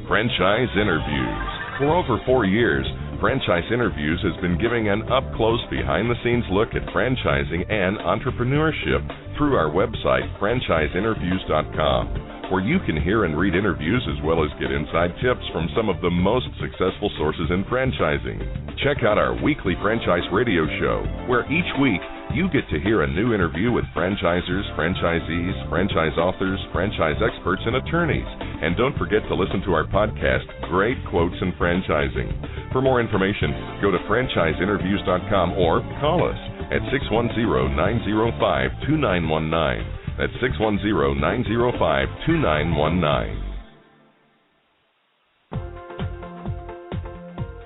Franchise Interviews. For over 4 years, Franchise Interviews has been giving an up-close, behind-the-scenes look at franchising and entrepreneurship through our website, franchiseinterviews.com, where you can hear and read interviews as well as get inside tips from some of the most successful sources in franchising. Check out our weekly franchise radio show, where each week you get to hear a new interview with franchisers, franchisees, franchise authors, franchise experts, and attorneys. And don't forget to listen to our podcast, Great Quotes in Franchising. For more information, go to franchiseinterviews.com or call us at 610-905-2919. That's 610-905-2919.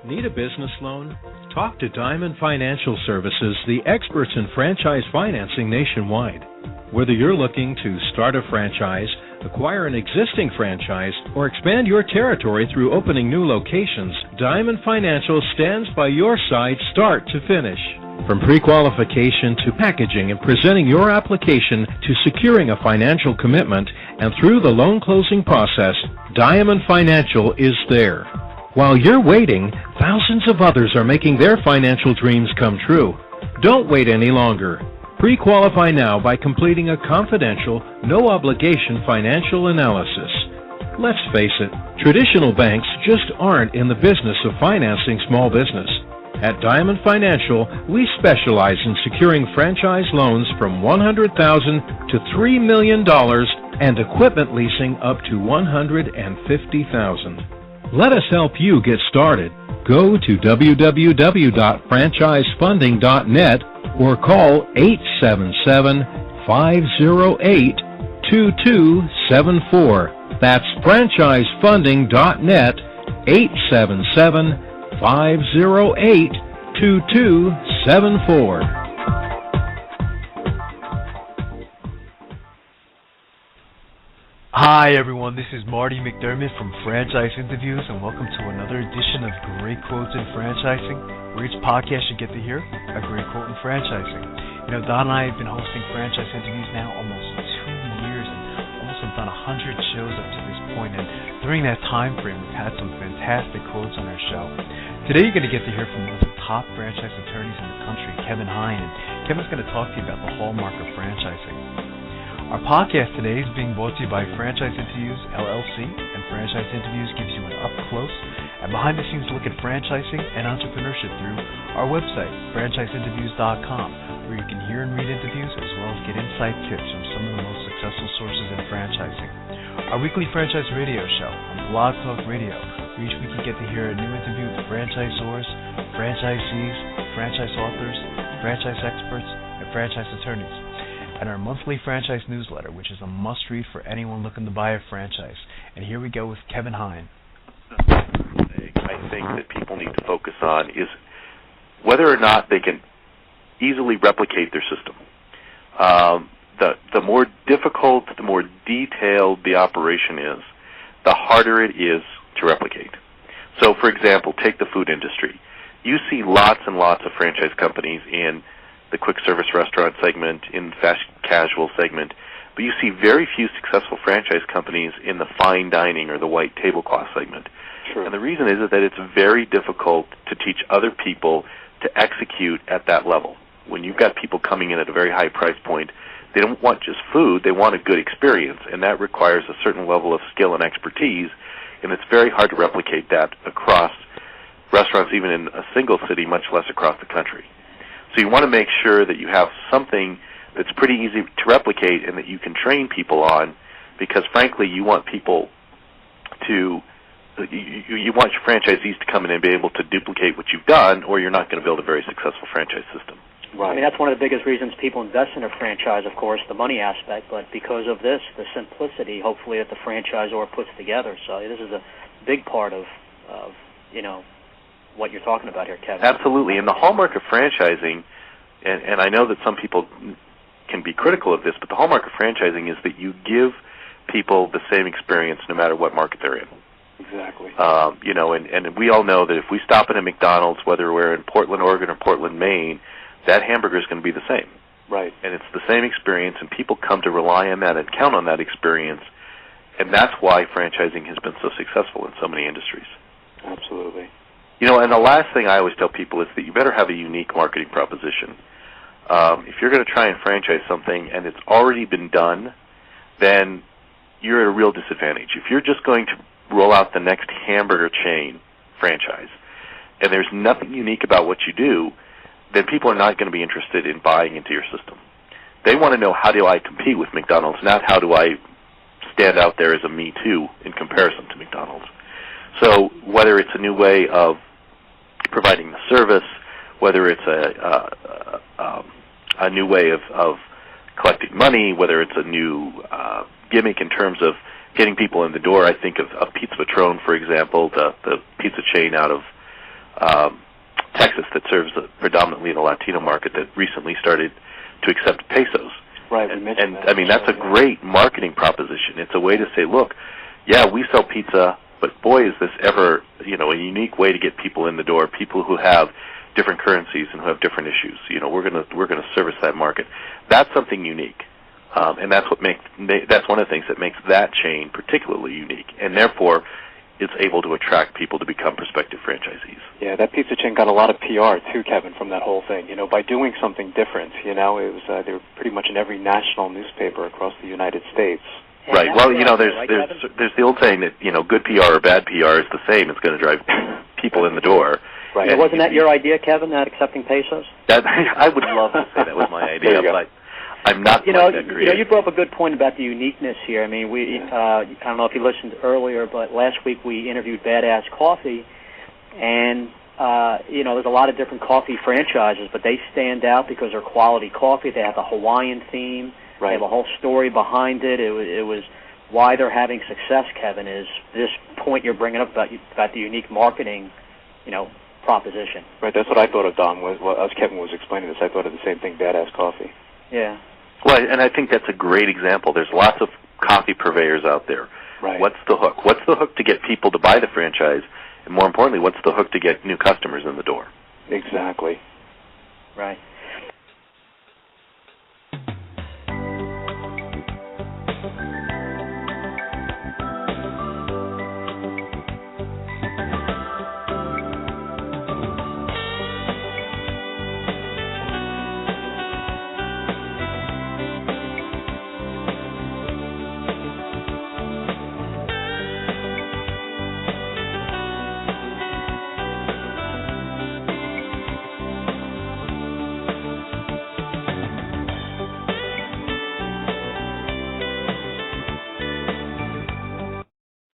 Need a business loan? Talk to Diamond Financial Services, the experts in franchise financing nationwide. Whether you're looking to start a franchise, acquire an existing franchise, or expand your territory through opening new locations, Diamond Financial stands by your side start to finish. From pre-qualification to packaging and presenting your application to securing a financial commitment and through the loan closing process, Diamond Financial is there. While you're waiting, thousands of others are making their financial dreams come true. Don't wait any longer. Pre-qualify now by completing a confidential, no-obligation financial analysis. Let's face it, traditional banks just aren't in the business of financing small business. At Diamond Financial, we specialize in securing franchise loans from $100,000 to $3 million and equipment leasing up to $150,000. Let us help you get started. Go to www.franchisefunding.net or call 877-508-2274. That's franchisefunding.net, 877-508-2274. Hi everyone, this is Marty McDermott from Franchise Interviews, and welcome to another edition of Great Quotes in Franchising, where each podcast you get to hear a great quote in franchising. You know, Don and I have been hosting Franchise Interviews now almost 2 years, and almost have done 100 shows up to this point, and during that time frame we've had some fantastic quotes on our show. Today you're going to get to hear from one of the top franchise attorneys in the country, Kevin Hine, and Kevin's going to talk to you about the hallmark of franchising. Our podcast today is being brought to you by Franchise Interviews, LLC, and Franchise Interviews gives you an up-close and behind-the-scenes look at franchising and entrepreneurship through our website, franchiseinterviews.com, where you can hear and read interviews as well as get inside tips from some of the most successful sources in franchising. Our weekly franchise radio show on Blog Talk Radio, where each week you get to hear a new interview with franchisors, franchisees, franchise authors, franchise experts, and franchise attorneys. And our monthly franchise newsletter, which is a must-read for anyone looking to buy a franchise. And here we go with Kevin Hine. I think that people need to focus on is whether or not they can easily replicate their system. The more difficult, the more detailed the operation is, the harder it is to replicate. So, for example, take the food industry. You see lots and lots of franchise companies in the quick service restaurant segment, in the fast casual segment, but you see very few successful franchise companies in the fine dining or the white tablecloth segment. Sure. And the reason is that it's very difficult to teach other people to execute at that level. When you've got people coming in at a very high price point, they don't want just food, they want a good experience, and that requires a certain level of skill and expertise, and it's very hard to replicate that across restaurants, even in a single city, much less across the country. So you want to make sure that you have something that's pretty easy to replicate and that you can train people on, because frankly you want people to, you want your franchisees to come in and be able to duplicate what you've done, or you're not going to build a very successful franchise system. Right. I mean, that's one of the biggest reasons people invest in a franchise, of course, the money aspect, but because of this, the simplicity, hopefully, that the franchisor puts together. So this is a big part of you know, what you're talking about here, Kevin. Absolutely. And the hallmark of franchising, and I know that some people can be critical of this, but the hallmark of franchising is that you give people the same experience no matter what market they're in. Exactly. You know, and we all know that if we stop at a McDonald's, whether we're in Portland, Oregon, or Portland, Maine, that hamburger is going to be the same. Right. And it's the same experience, and people come to rely on that and count on that experience, and that's why franchising has been so successful in so many industries. Absolutely. You know, and the last thing I always tell people is that you better have a unique marketing proposition. If you're going to try and franchise something and it's already been done, then you're at a real disadvantage. If you're just going to roll out the next hamburger chain franchise and there's nothing unique about what you do, then people are not going to be interested in buying into your system. They want to know, how do I compete with McDonald's, not how do I stand out there as a me too in comparison to McDonald's. So whether it's a new way of providing the service, whether it's a new way of collecting money, whether it's a new gimmick in terms of getting people in the door. I think of Pizza Patrón, for example, the pizza chain out of Texas that serves predominantly the Latino market that recently started to accept pesos. Right, and I mean, that's a great marketing proposition. It's a way to say, look, yeah, we sell pizza, but boy, is this ever, you know, a unique way to get people in the door, people who have different currencies and who have different issues. You know, we're gonna service that market. That's something unique, and that's one of the things that makes that chain particularly unique, and therefore it's able to attract people to become prospective franchisees. Yeah, that pizza chain got a lot of PR too, Kevin, from that whole thing. You know, by doing something different. You know, it was they were pretty much in every national newspaper across the United States. Right. Well, you know, there's the old saying that, you know, good PR or bad PR is the same. It's going to drive people in the door. Right. You know, wasn't that your idea, Kevin, not accepting pesos? I would love to say that was my idea, but I'm not quite that creative. You brought up a good point about the uniqueness here. I mean, I don't know if you listened earlier, but last week we interviewed Badass Coffee, and you know, there's a lot of different coffee franchises, but they stand out because they're quality coffee. They have a Hawaiian theme. Right. They have a whole story behind it. It was why they're having success, Kevin, is this point you're bringing up about the unique marketing, you know, proposition. Right, that's what I thought of, Don. As Kevin was explaining this, I thought of the same thing, Badass Coffee. Yeah. Well, and I think that's a great example. There's lots of coffee purveyors out there. Right. What's the hook? What's the hook to get people to buy the franchise? And more importantly, what's the hook to get new customers in the door? Exactly. Right.